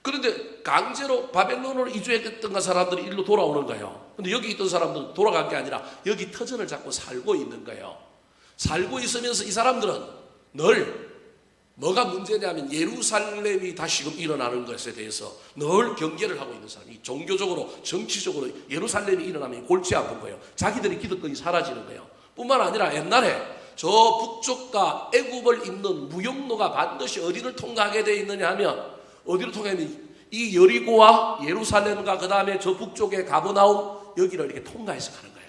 그런데 강제로 바벨론으로 이주했던 사람들이 일로 돌아오는 거예요. 근데 여기 있던 사람들은 돌아간 게 아니라 여기 터전을 잡고 살고 있는 거예요. 살고 있으면서 이 사람들은 늘 뭐가 문제냐면 예루살렘이 다시금 일어나는 것에 대해서 늘 경계를 하고 있는 사람이, 종교적으로 정치적으로 예루살렘이 일어나면 골치 아픈 거예요. 자기들의 기득권이 사라지는 거예요. 뿐만 아니라 옛날에 저 북쪽과 애굽을 잇는 무역로가 반드시 어디를 통과하게 되어 있느냐 하면 어디로 통하면 이 여리고와 예루살렘과 그 다음에 저 북쪽에 가버나움 여기를 이렇게 통과해서 가는 거예요.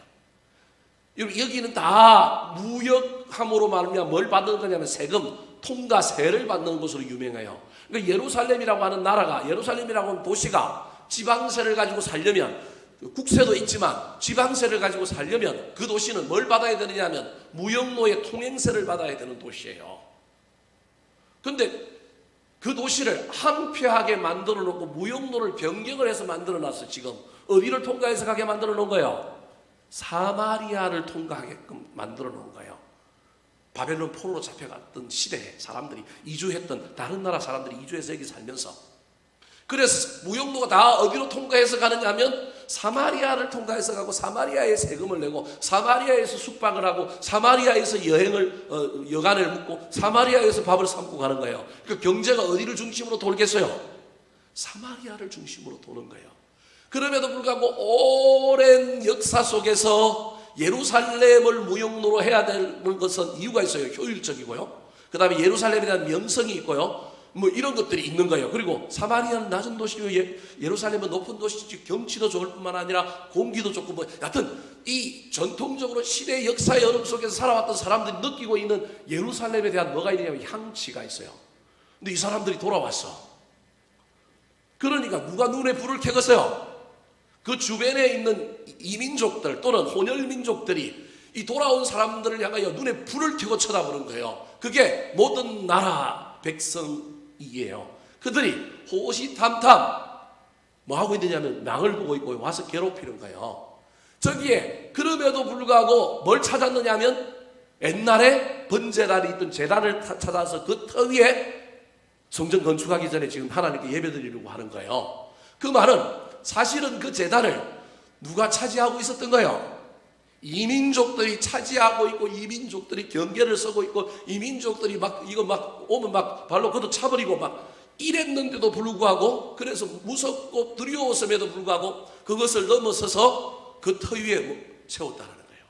여기는 다 무역함으로 말하면 뭘 받는 거냐면 세금, 통과세를 받는 것으로 유명해요. 그러니까 예루살렘이라고 하는 나라가, 예루살렘이라고 하는 도시가 지방세를 가지고 살려면, 국세도 있지만 지방세를 가지고 살려면 그 도시는 뭘 받아야 되느냐 하면 무역로의 통행세를 받아야 되는 도시예요. 그런데 그 도시를 황폐하게 만들어 놓고 무역로를 변경을 해서 만들어 놨어. 지금 어디를 통과해서 가게 만들어 놓은 거예요? 사마리아를 통과하게끔 만들어 놓은 거예요. 바벨론 포로로 잡혀갔던 시대에 사람들이 이주했던, 다른 나라 사람들이 이주해서 여기 살면서, 그래서 무역로가 다 어디로 통과해서 가느냐 하면 사마리아를 통과해서 가고 사마리아에 세금을 내고 사마리아에서 숙박을 하고 사마리아에서 여간을 묵고 사마리아에서 밥을 삶고 가는 거예요. 그 경제가 어디를 중심으로 돌겠어요? 사마리아를 중심으로 도는 거예요. 그럼에도 불구하고 오랜 역사 속에서 예루살렘을 무용로로 해야 되는 것은 이유가 있어요. 효율적이고요. 그 다음에 예루살렘에 대한 명성이 있고요. 뭐 이런 것들이 있는 거예요. 그리고 사마리아는 낮은 도시고 예루살렘은 높은 도시지 경치도 좋을 뿐만 아니라 공기도 좋고 뭐 여하튼 이 전통적으로 시대의 역사의 흐름 속에서 살아왔던 사람들이 느끼고 있는 예루살렘에 대한 뭐가 있냐면 향취가 있어요. 근데 이 사람들이 돌아왔어. 그러니까 누가 눈에 불을 켜겠어요? 그 주변에 있는 이민족들 또는 혼혈민족들이 이 돌아온 사람들을 향하여 눈에 불을 켜고 쳐다보는 거예요. 그게 모든 나라 백성이에요. 그들이 호시탐탐 뭐 하고 있느냐면 낭을 보고 있고 와서 괴롭히는 거예요. 저기에 그럼에도 불구하고 뭘 찾았느냐 하면 옛날에 번제단이 있던 제단을 찾아서 그 터 위에 성전 건축하기 전에 지금 하나님께 예배드리려고 하는 거예요. 그 말은 사실은 그 제단을 누가 차지하고 있었던 거예요? 이민족들이 차지하고 있고 이민족들이 경계를 서고 있고 이민족들이 막 이거 막 오면 막 발로 걷어 차버리고 막 이랬는데도 불구하고 그래서 무섭고 두려웠음에도 불구하고 그것을 넘어서서 그 터 위에 세웠다는 거예요.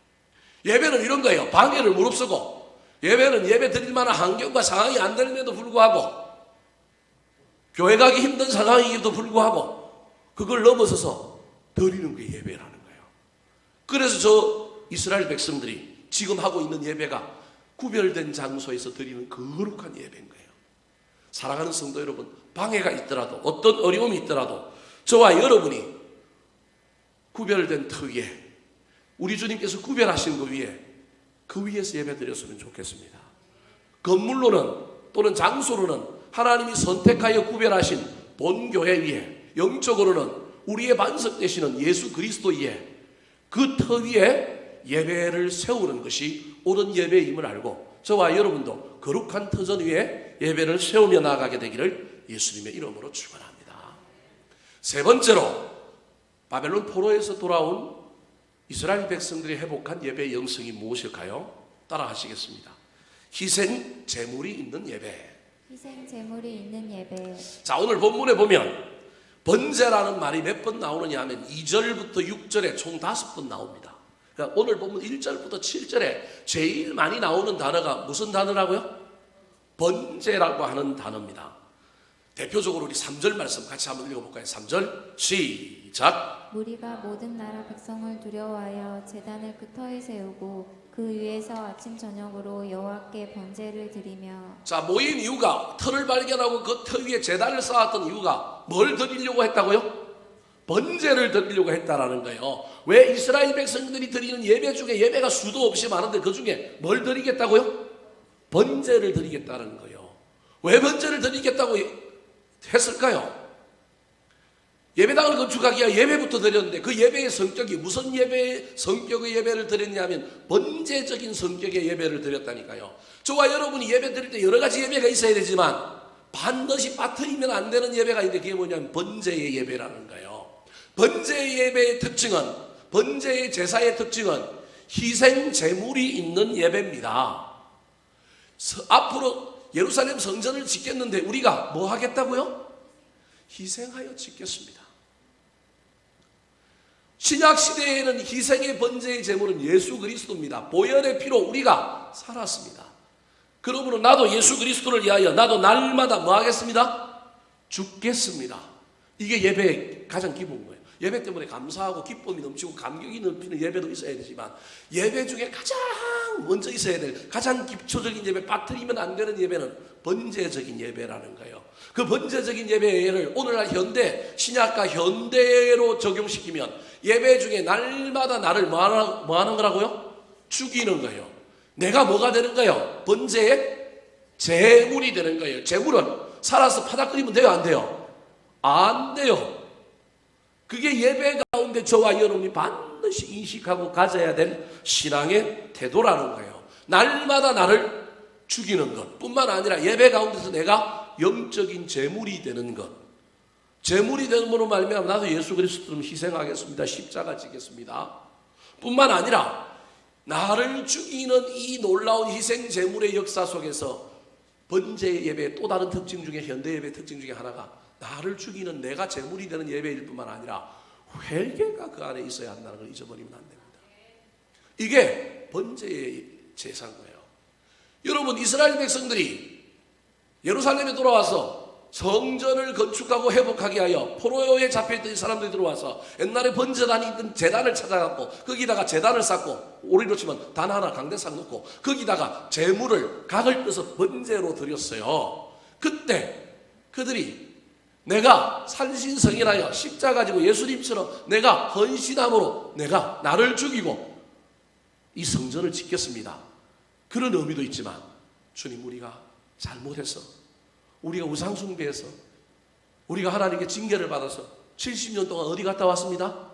예배는 이런 거예요. 방해를 무릅쓰고 예배는 예배 드릴 만한 환경과 상황이 안 되는데도 불구하고 교회 가기 힘든 상황이기도 불구하고 그걸 넘어서서 드리는 게 예배라는 거예요. 그래서 저 이스라엘 백성들이 지금 하고 있는 예배가 구별된 장소에서 드리는 거룩한 예배인 거예요. 사랑하는 성도 여러분, 방해가 있더라도 어떤 어려움이 있더라도 저와 여러분이 구별된 터 위에 우리 주님께서 구별하신 그 위에서 예배 드렸으면 좋겠습니다. 건물로는 또는 장소로는 하나님이 선택하여 구별하신 본교회 위에 영적으로는 우리의 반석 되시는 예수 그리스도 위에 그 터 위에 예배를 세우는 것이 옳은 예배임을 알고 저와 여러분도 거룩한 터전 위에 예배를 세우며 나아가게 되기를 예수님의 이름으로 축원합니다. 세 번째로 바벨론 포로에서 돌아온 이스라엘 백성들이 회복한 예배의 영성이 무엇일까요? 따라 하시겠습니다. 희생 제물이 있는 예배. 희생 제물이 있는 예배. 자, 오늘 본문에 보면 번제라는 말이 몇 번 나오느냐 하면 2절부터 6절에 총 5번 나옵니다. 그러니까 오늘 보면 1절부터 7절에 제일 많이 나오는 단어가 무슨 단어라고요? 번제라고 하는 단어입니다. 대표적으로 우리 3절 말씀 같이 한번 읽어볼까요? 3절 시작. 무리가 모든 나라 백성을 두려워하여 제단을 그 터에 세우고 그 위에서 아침 저녁으로 여호와께 번제를 드리며. 자, 모인 이유가 터를 발견하고 그 터 위에 제단을 쌓았던 이유가 뭘 드리려고 했다고요? 번제를 드리려고 했다라는 거예요. 왜 이스라엘 백성들이 드리는 예배 중에 예배가 수도 없이 많은데 그 중에 뭘 드리겠다고요? 번제를 드리겠다는 거예요. 왜 번제를 드리겠다고 했을까요? 예배당을 건축하기가 예배부터 드렸는데 그 예배의 성격이 무슨 예배의 성격의 예배를 드렸냐면 번제적인 성격의 예배를 드렸다니까요. 저와 여러분이 예배 드릴 때 여러 가지 예배가 있어야 되지만 반드시 빠뜨리면 안 되는 예배가 있는데 그게 뭐냐면 번제의 예배라는 거예요. 번제의 예배의 특징은 번제의 제사의 특징은 희생 제물이 있는 예배입니다. 앞으로 예루살렘 성전을 짓겠는데 우리가 뭐 하겠다고요? 희생하여 짓겠습니다. 신약 시대에는 희생의 번제의 제물은 예수 그리스도입니다. 보혈의 피로 우리가 살았습니다. 그러므로 나도 예수 그리스도를 위하여 나도 날마다 뭐 하겠습니다? 죽겠습니다. 이게 예배의 가장 기본 거예요. 예배 때문에 감사하고 기쁨이 넘치고 감격이 넘치는 예배도 있어야 되지만 예배 중에 가장 먼저 있어야 될 가장 기초적인 예배, 빠뜨리면 안 되는 예배는 번제적인 예배라는 거예요. 그 번제적인 예배를 오늘날 현대 신약과 현대로 적용시키면 예배 중에 날마다 나를 뭐 하는 거라고요? 죽이는 거예요. 내가 뭐가 되는 거예요? 번제의 제물이 되는 거예요. 제물은 살아서 파닥거리면 돼요, 안 돼요? 안 돼요. 그게 예배 가운데 저와 여러분이 반드시 인식하고 가져야 될 신앙의 태도라는 거예요. 날마다 나를 죽이는 것 뿐만 아니라 예배 가운데서 내가 영적인 제물이 되는 것. 제물이 되는으로 말미암아 나도 예수 그리스도를 희생하겠습니다. 십자가 지겠습니다. 뿐만 아니라 나를 죽이는 이 놀라운 희생 제물의 역사 속에서 번제 예배의 또 다른 특징 중에 현대 예배의 특징 중에 하나가 나를 죽이는 내가 제물이 되는 예배일 뿐만 아니라 회개가 그 안에 있어야 한다는 걸 잊어버리면 안 됩니다. 이게 번제의 제사인 거예요. 여러분, 이스라엘 백성들이 예루살렘에 돌아와서 성전을 건축하고 회복하게 하여 포로에 잡혀있던 이 사람들이 들어와서 옛날에 번제단이 있던 제단을 찾아갖고 거기다가 제단을 쌓고 우리로 치면 단 하나 강대상 놓고 거기다가 제물을 각을 떠서 번제로 드렸어요. 그때 그들이 내가 산신성인하여 십자가 지고 예수님처럼 내가 헌신함으로 내가 나를 죽이고 이 성전을 짓겠습니다. 그런 의미도 있지만 주님, 우리가 잘못해서 우리가 우상숭배해서 우리가 하나님께 징계를 받아서 70년 동안 어디 갔다 왔습니다?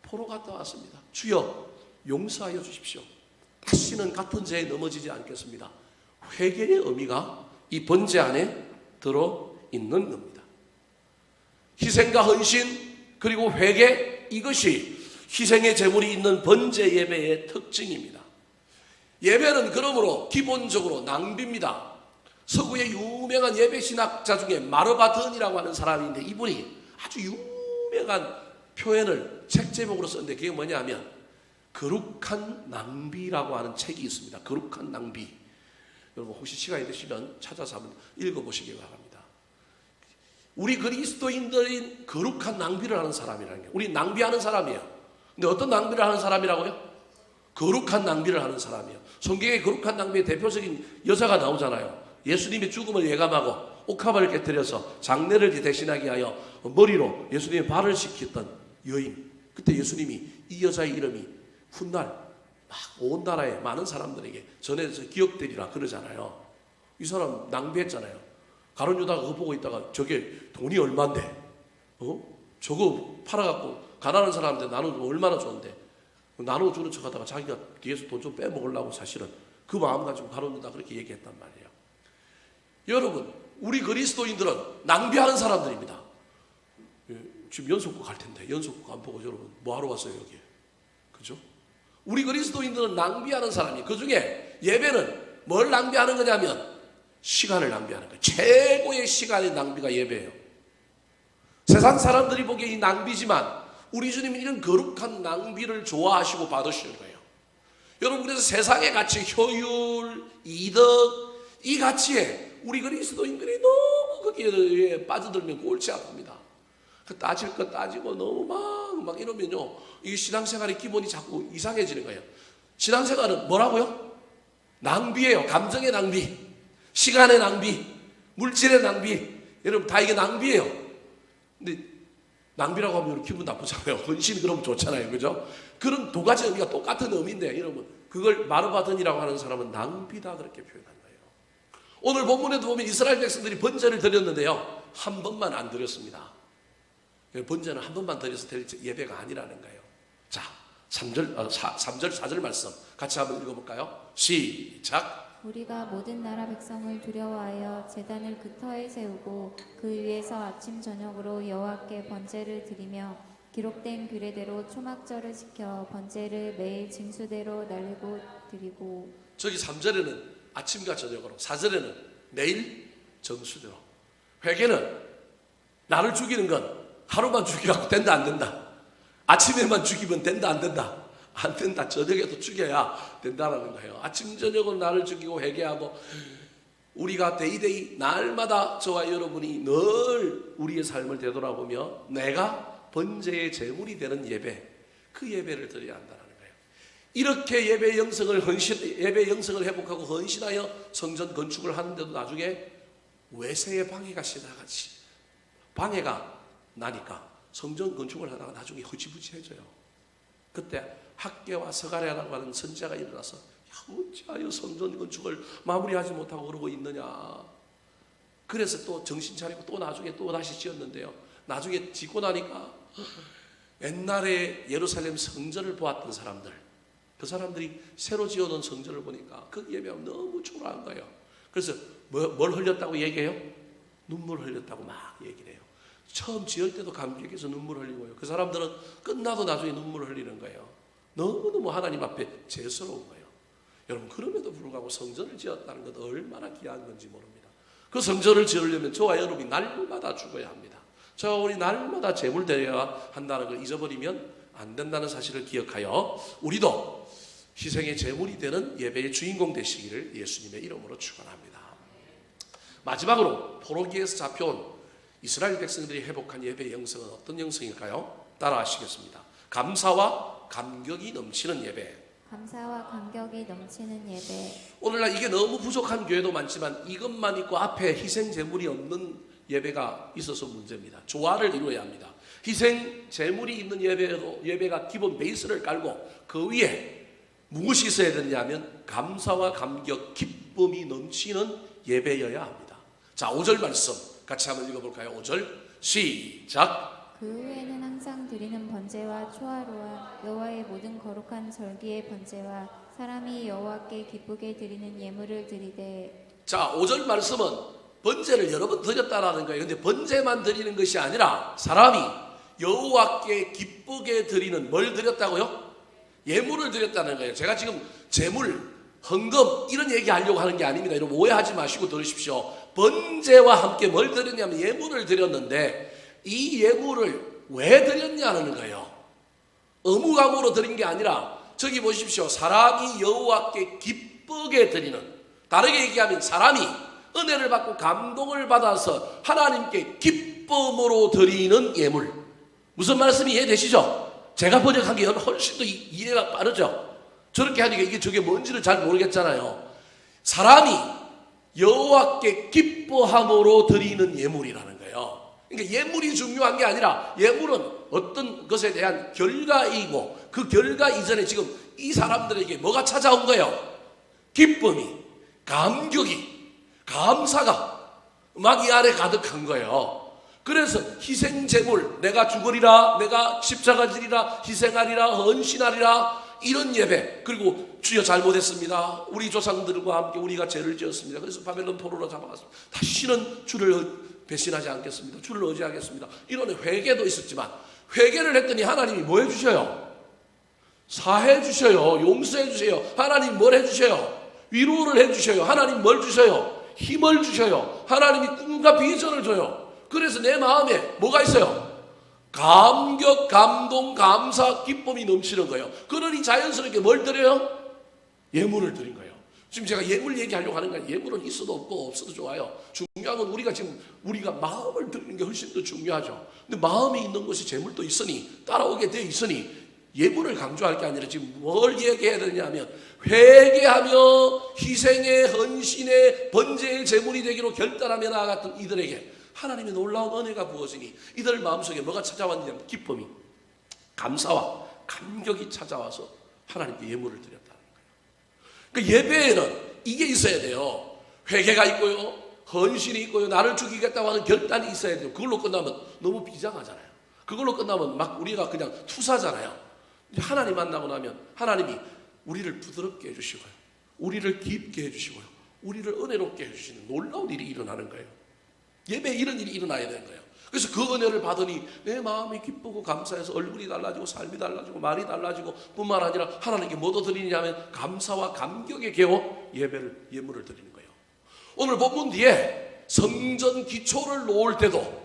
포로 갔다 왔습니다. 주여 용서하여 주십시오. 다시는 같은 죄에 넘어지지 않겠습니다. 회개의 의미가 이 번제 안에 들어있는 겁니다. 희생과 헌신 그리고 회개, 이것이 희생의 제물이 있는 번제 예배의 특징입니다. 예배는 그러므로 기본적으로 낭비입니다. 서구의 유명한 예배 신학자 중에 마르바든이라고 하는 사람이 있는데 이분이 아주 유명한 표현을 책 제목으로 썼는데 그게 뭐냐면 거룩한 낭비라고 하는 책이 있습니다. 거룩한 낭비. 여러분 혹시 시간이 되시면 찾아서 한번 읽어보시기 바랍니다. 우리 그리스도인들인 거룩한 낭비를 하는 사람이라는 게, 우리 낭비하는 사람이에요. 근데 어떤 낭비를 하는 사람이라고요? 거룩한 낭비를 하는 사람이에요. 성경에 거룩한 낭비의 대표적인 여자가 나오잖아요. 예수님의 죽음을 예감하고 옥합을 깨뜨려서 장례를 대신하게 하여 머리로 예수님의 발을 씻겼던 여인. 그때 예수님이 이 여자의 이름이 훗날 막 온 나라의 많은 사람들에게 전해서 기억되리라 그러잖아요. 이 사람 낭비했잖아요. 가룟 유다가 그거 보고 있다가 저게 돈이 얼만데 저거 팔아갖고 가난한 사람한테 나눠주면 얼마나 좋은데 나눠주는 척하다가 자기가 뒤에서 돈 좀 빼먹으려고 사실은 그 마음 가지고 가룟 유다 그렇게 얘기했단 말이에요. 여러분, 우리 그리스도인들은 낭비하는 사람들입니다. 지금 연속국 갈 텐데 연속국 안 보고 여러분 뭐하러 왔어요 여기? 그죠? 우리 그리스도인들은 낭비하는 사람이, 그 중에 예배는 뭘 낭비하는 거냐면 시간을 낭비하는 거예요. 최고의 시간의 낭비가 예배예요. 세상 사람들이 보기에 이 낭비지만 우리 주님은 이런 거룩한 낭비를 좋아하시고 받으시는 거예요. 여러분, 그래서 세상의 가치, 효율, 이득, 이 가치에 우리 그리스도인들이 너무 거기에 빠져들면 골치 아픕니다. 따질 것 따지고 너무 막 이러면요, 이 신앙생활의 기본이 자꾸 이상해지는 거예요. 신앙생활은 뭐라고요? 낭비예요. 감정의 낭비, 시간의 낭비, 물질의 낭비. 여러분 다 이게 낭비예요. 근데 낭비라고 하면 여러분 기분 나쁘잖아요. 헌신이 그러면 좋잖아요. 그죠? 그런 두 가지 의미가 똑같은 의미인데 여러분 그걸 마르바든이라고 하는 사람은 낭비다 그렇게 표현한 거예요. 오늘 본문에도 보면 이스라엘 백성들이 번제를 드렸는데요, 한 번만 안 드렸습니다. 번제는 한 번만 드려서 될 예배가 아니라는 거예요. 자, 3절 4절 말씀 같이 한번 읽어볼까요? 시작. 우리가 모든 나라 백성을 두려워하여 제단을 그 터에 세우고 그 위에서 아침 저녁으로 여호와께 번제를 드리며 기록된 규례대로 초막절을 지켜 번제를 매일 징수대로 날리고 드리고. 저기 3절에는 아침과 저녁으로, 4절에는 매일 정수대로. 회개는 나를 죽이는 건 하루만 죽이라고 된다 안 된다, 아침에만 죽이면 된다 안 된다, 안 된다, 저녁에도 죽여야 된다라는 거예요. 아침 저녁은 나를 죽이고 회개하고 우리가 데이데이 날마다 저와 여러분이 늘 우리의 삶을 되돌아보며 내가 번제의 제물이 되는 예배, 그 예배를 드려야 한다는 거예요. 이렇게 예배 영성을 회복하고 헌신하여 성전 건축을 하는데도 나중에 외세의 방해가 시작하지. 방해가 나니까 성전 건축을 하다가 나중에 허지부지해져요. 그때 학계와 서가랴라고 하는 선지자가 일어나서 어찌하여 성전 건축을 마무리하지 못하고 그러고 있느냐. 그래서 또 정신 차리고 또 나중에 또 다시 지었는데요, 나중에 짓고 나니까 옛날에 예루살렘 성전을 보았던 사람들, 그 사람들이 새로 지어놓은 성전을 보니까 그 예배하면 너무 초라한 거예요. 그래서 뭘 흘렸다고 얘기해요? 눈물 흘렸다고 막 얘기를 해요. 처음 지을 때도 감격해서 눈물 흘리고요. 그 사람들은 끝나도 나중에 눈물 흘리는 거예요. 너무너무 하나님 앞에 죄스러운 거예요. 여러분, 그럼에도 불구하고 성전을 지었다는 것 얼마나 귀한 건지 모릅니다. 그 성전을 지으려면 저와 여러분이 날마다 죽어야 합니다. 저와 우리 날마다 제물 드려야 한다는 걸 잊어버리면 안 된다는 사실을 기억하여 우리도 희생의 제물이 되는 예배의 주인공 되시기를 예수님의 이름으로 축원합니다. 마지막으로 포로기에서 잡혀온 이스라엘 백성들이 회복한 예배의 영성은 어떤 영성일까요? 따라하시겠습니다. 감사와 감격이 넘치는 예배. 감사와 감격이 넘치는 예배. 오늘날 이게 너무 부족한 교회도 많지만 이것만 있고 앞에 희생 제물이 없는 예배가 있어서 문제입니다. 조화를 이루어야 합니다. 희생 제물이 있는 예배가 기본 베이스를 깔고 그 위에 무엇이 있어야 되느냐면 감사와 감격, 기쁨이 넘치는 예배여야 합니다. 자, 5절 말씀 같이 한번 읽어볼까요? 5절 시작. 그 후에는 항상 드리는 번제와 초하루와 여호와의 모든 거룩한 절기의 번제와 사람이 여호와께 기쁘게 드리는 예물을 드리되. 자, 5절 말씀은 번제를 여러 번 드렸다라는 거예요. 근데 번제만 드리는 것이 아니라 사람이 여호와께 기쁘게 드리는 뭘 드렸다고요? 예물을 드렸다는 거예요. 제가 지금 제물, 헌금 이런 얘기하려고 하는 게 아닙니다. 여러분 오해하지 마시고 들으십시오. 번제와 함께 뭘 드렸냐면 예물을 드렸는데 이 예물을 왜 드렸냐는 거예요. 의무감으로 드린 게 아니라 저기 보십시오. 사람이 여호와께 기쁘게 드리는, 다르게 얘기하면 사람이 은혜를 받고 감동을 받아서 하나님께 기쁨으로 드리는 예물. 무슨 말씀이 이해되시죠? 제가 번역한 게 훨씬 더 이해가 빠르죠. 저렇게 하니까 이게 저게 뭔지를 잘 모르겠잖아요. 사람이 여호와께 기뻐함으로 드리는 예물이라는 거예요. 그러니까 예물이 중요한 게 아니라 예물은 어떤 것에 대한 결과이고 그 결과 이전에 지금 이 사람들에게 뭐가 찾아온 거예요? 기쁨이, 감격이, 감사가 막 이 안에 가득한 거예요. 그래서 희생제물, 내가 죽으리라, 내가 십자가 지리라, 희생하리라, 헌신하리라, 이런 예배. 그리고 주여 잘못했습니다. 우리 조상들과 함께 우리가 죄를 지었습니다. 그래서 바벨론 포로로 잡아갔습니다. 다시는 주를 배신하지 않겠습니다. 주를 의지하겠습니다. 이런 회개도 있었지만 회개를 했더니 하나님이 뭐 해주셔요? 사해 주셔요. 용서해 주세요. 하나님 뭘 해주셔요? 위로를 해주셔요. 하나님 뭘 주셔요? 힘을 주셔요. 하나님이 꿈과 비전을 줘요. 그래서 내 마음에 뭐가 있어요? 감격, 감동, 감사, 기쁨이 넘치는 거예요. 그러니 자연스럽게 뭘 드려요? 예물을 드린 거예요. 지금 제가 예물 얘기하려고 하는 거예요. 예물은 있어도 없고 없어도 좋아요. 중요한 건 우리가 마음을 드리는 게 훨씬 더 중요하죠. 근데 마음이 있는 것이 재물도 있으니, 따라오게 돼 있으니 예물을 강조할 게 아니라 지금 뭘 얘기해야 되냐면 회개하며 희생의 헌신의 번제의 제물이 되기로 결단하며 나아갔던 이들에게 하나님의 놀라운 은혜가 부어지니 이들 마음속에 뭐가 찾아왔냐면 기쁨이, 감사와 감격이 찾아와서 하나님께 예물을 드렸다는 거예요. 그러니까 예배에는 이게 있어야 돼요. 회개가 있고요, 헌신이 있고요, 나를 죽이겠다고 하는 결단이 있어야 돼요. 그걸로 끝나면 너무 비장하잖아요. 그걸로 끝나면 막 우리가 그냥 투사잖아요. 하나님 만나고 나면 하나님이 우리를 부드럽게 해주시고요, 우리를 깊게 해주시고요, 우리를 은혜롭게 해주시는 놀라운 일이 일어나는 거예요. 예배에 이런 일이 일어나야 되는 거예요. 그래서 그 은혜를 받으니 내 마음이 기쁘고 감사해서 얼굴이 달라지고 삶이 달라지고 말이 달라지고 뿐만 아니라 하나님께 뭐 더 드리냐면 감사와 감격에 겨워 예물을 드리는 거예요. 오늘 본문 뒤에 성전 기초를 놓을 때도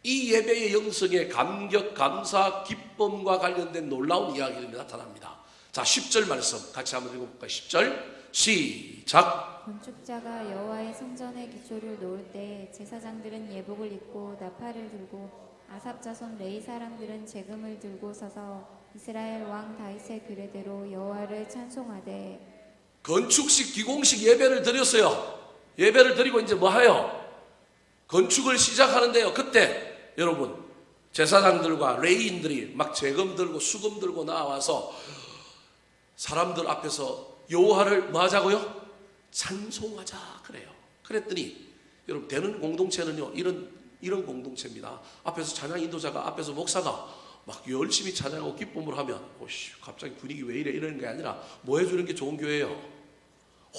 이 예배의 영성에 감격, 감사, 기쁨과 관련된 놀라운 이야기들이 나타납니다. 자, 10절 말씀 같이 한번 읽어볼까요? 10절 시작. 건축자가 여호와의 성전의 기초를 놓을 때 제사장들은 예복을 입고 나팔을 들고 아삽 자손 레위 사람들은 재금을 들고 서서 이스라엘 왕 다윗의 규례대로 여호와를 찬송하되. 건축식 기공식 예배를 드렸어요. 예배를 드리고 이제 뭐 해요? 건축을 시작하는데요. 그때 여러분 제사장들과 레위인들이 막 재금 들고 수금 들고 나와서 사람들 앞에서 여호와를 뭐 하자고요? 찬송하자 그래요. 그랬더니 여러분 되는 공동체는요 이런 공동체입니다. 앞에서 찬양 인도자가, 앞에서 목사가 막 열심히 찬양하고 기쁨을 하면 갑자기 분위기 왜 이래 이러는 게 아니라 뭐 해주는 게 좋은 교회예요.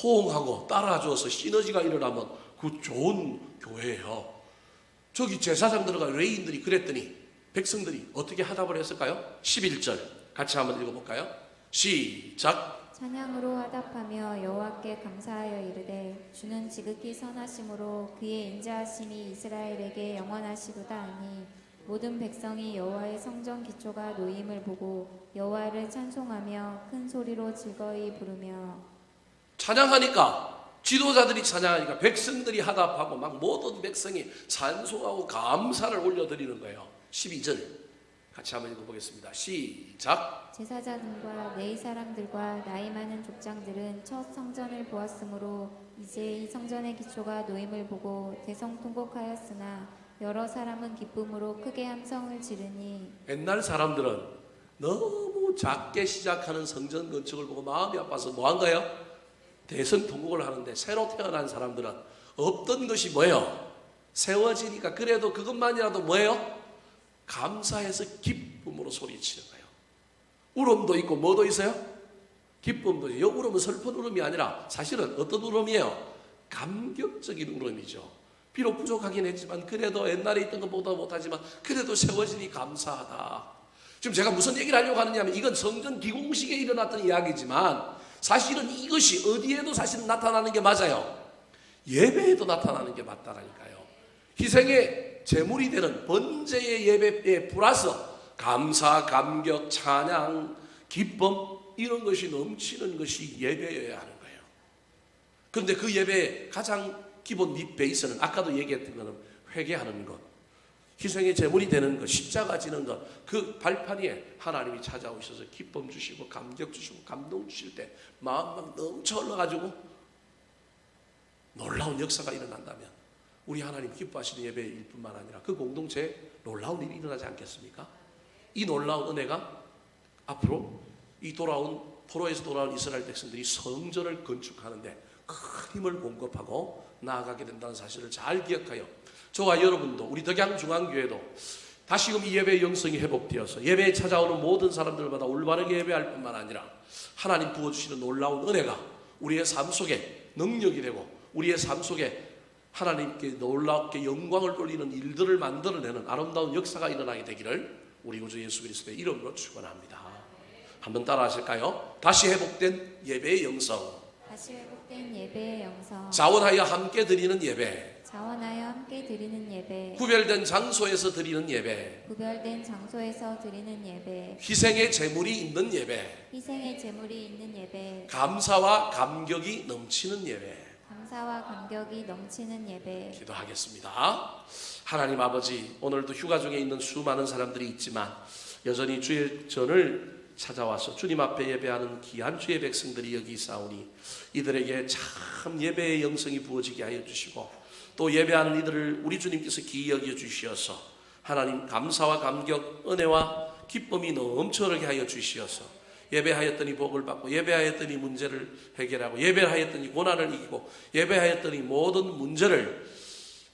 호응하고 따라줘서 시너지가 일어나면 그 좋은 교회예요. 저기 제사장들과 레위인들이 그랬더니 백성들이 어떻게 하답을 했을까요? 11절 같이 한번 읽어볼까요? 시작. 찬양으로 화답하며 여호와께 감사하여 이르되 주는 지극히 선하심으로 그의 인자하심이 이스라엘에게 영원하시도다 하니 모든 백성이 여호와의 성전 기초가 놓임을 보고 여호와를 찬송하며 큰 소리로 즐거이 부르며. 찬양하니까 지도자들이 찬양하니까 백성들이 하답하고 막 모든 백성이 찬송하고 감사를 올려드리는 거예요. 12절 같이 한번 읽어보겠습니다. 시작. 제사장들과 레위 사람들과 나이 많은 족장들은 첫 성전을 보았으므로 이제 이 성전의 기초가 놓임을 보고 대성통곡하였으나 여러 사람은 기쁨으로 크게 함성을 지르니. 옛날 사람들은 너무 작게 시작하는 성전 건축을 보고 마음이 아파서 뭐 한 거예요? 대성통곡을 하는데 새로 태어난 사람들은 없던 것이 뭐예요? 세워지니까 그래도 그것만이라도 뭐예요? 감사해서 기쁨으로 소리치는 거예요. 울음도 있고 뭐도 있어요? 기쁨도 있어요. 울음은 슬픈 울음이 아니라 사실은 어떤 울음이에요? 감격적인 울음이죠. 비록 부족하긴 했지만 그래도 옛날에 있던 것보다 못하지만 그래도 세워지니 감사하다. 지금 제가 무슨 얘기를 하려고 하느냐면 이건 성전 기공식에 일어났던 이야기지만 사실은 이것이 어디에도 사실은 나타나는 게 맞아요. 예배에도 나타나는 게 맞다라니까요. 희생의 제물이 되는 번제의 예배에 플러스 감사, 감격, 찬양, 기쁨 이런 것이 넘치는 것이 예배여야 하는 거예요. 그런데 그 예배의 가장 기본 베이스는 아까도 얘기했던 것은 회개하는 것, 희생의 제물이 되는 것, 십자가 지는 것, 그 발판 위에 하나님이 찾아오셔서 기쁨 주시고 감격 주시고 감동 주실 때 마음 막 넘쳐 흘러가지고 놀라운 역사가 일어난다면 우리 하나님 기뻐하시는 예배일 뿐만 아니라 그 공동체에 놀라운 일이 일어나지 않겠습니까? 이 놀라운 은혜가 앞으로 이 포로에서 돌아온 이스라엘 백성들이 성전을 건축하는데 큰 힘을 공급하고 나아가게 된다는 사실을 잘 기억하여 저와 여러분도 우리 덕양중앙교회도 다시금 이 예배의 영성이 회복되어서 예배에 찾아오는 모든 사람들마다 올바르게 예배할 뿐만 아니라 하나님 부어주시는 놀라운 은혜가 우리의 삶 속에 능력이 되고 우리의 삶 속에 하나님께 놀랍게 영광을 돌리는 일들을 만들어내는 아름다운 역사가 일어나게 되기를 우리 구주 예수 그리스도의 이름으로 축원합니다. 한번 따라 하실까요? 다시 회복된 예배의 영성, 다시 회복된 예배의 영성, 자원하여 함께 드리는 예배, 자원하여 함께 드리는 예배, 구별된 장소에서 드리는 예배, 구별된 장소에서 드리는 예배, 희생의 제물이 있는 예배, 희생의 제물이 있는 예배, 감사와 감격이 넘치는 예배, 감사와 감격이 넘치는 예배. 기도하겠습니다. 하나님 아버지, 오늘도 휴가 중에 있는 수많은 사람들이 있지만 여전히 주의 전을 찾아와서 주님 앞에 예배하는 귀한 주의 백성들이 여기 있사오니 이들에게 참 예배의 영성이 부어지게 하여 주시고 또 예배하는 이들을 우리 주님께서 기이 여겨 주시어서 하나님 감사와 감격, 은혜와 기쁨이 넘쳐나게 하여 주시어서 예배하였더니 복을 받고 예배하였더니 문제를 해결하고 예배하였더니 고난을 이기고 예배하였더니 모든 문제를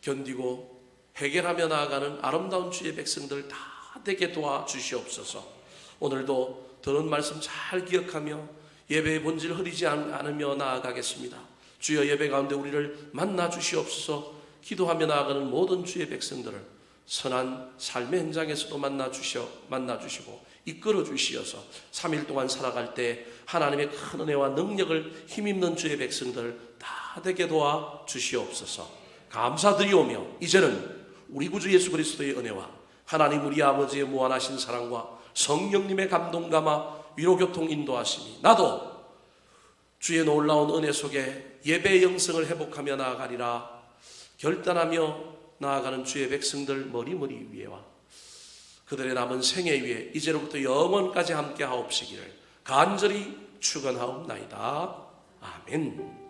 견디고 해결하며 나아가는 아름다운 주의 백성들 다 되게 도와주시옵소서. 오늘도 들은 말씀 잘 기억하며 예배의 본질을 흐리지 않으며 나아가겠습니다. 주여 예배 가운데 우리를 만나 주시옵소서. 기도하며 나아가는 모든 주의 백성들을 선한 삶의 현장에서도 만나 주시고 이끌어 주시어서 3일 동안 살아갈 때 하나님의 큰 은혜와 능력을 힘입는 주의 백성들 다 되게 도와 주시옵소서. 감사드리오며 이제는 우리 구주 예수 그리스도의 은혜와 하나님 우리 아버지의 무한하신 사랑과 성령님의 감동감화 위로교통 인도하심이 나도 주의 놀라운 은혜 속에 예배의 영성을 회복하며 나아가리라 결단하며 나아가는 주의 백성들 머리머리 위에와 그들의 남은 생애 위에 이제로부터 영원까지 함께 하옵시기를 간절히 축원하옵나이다. 아멘.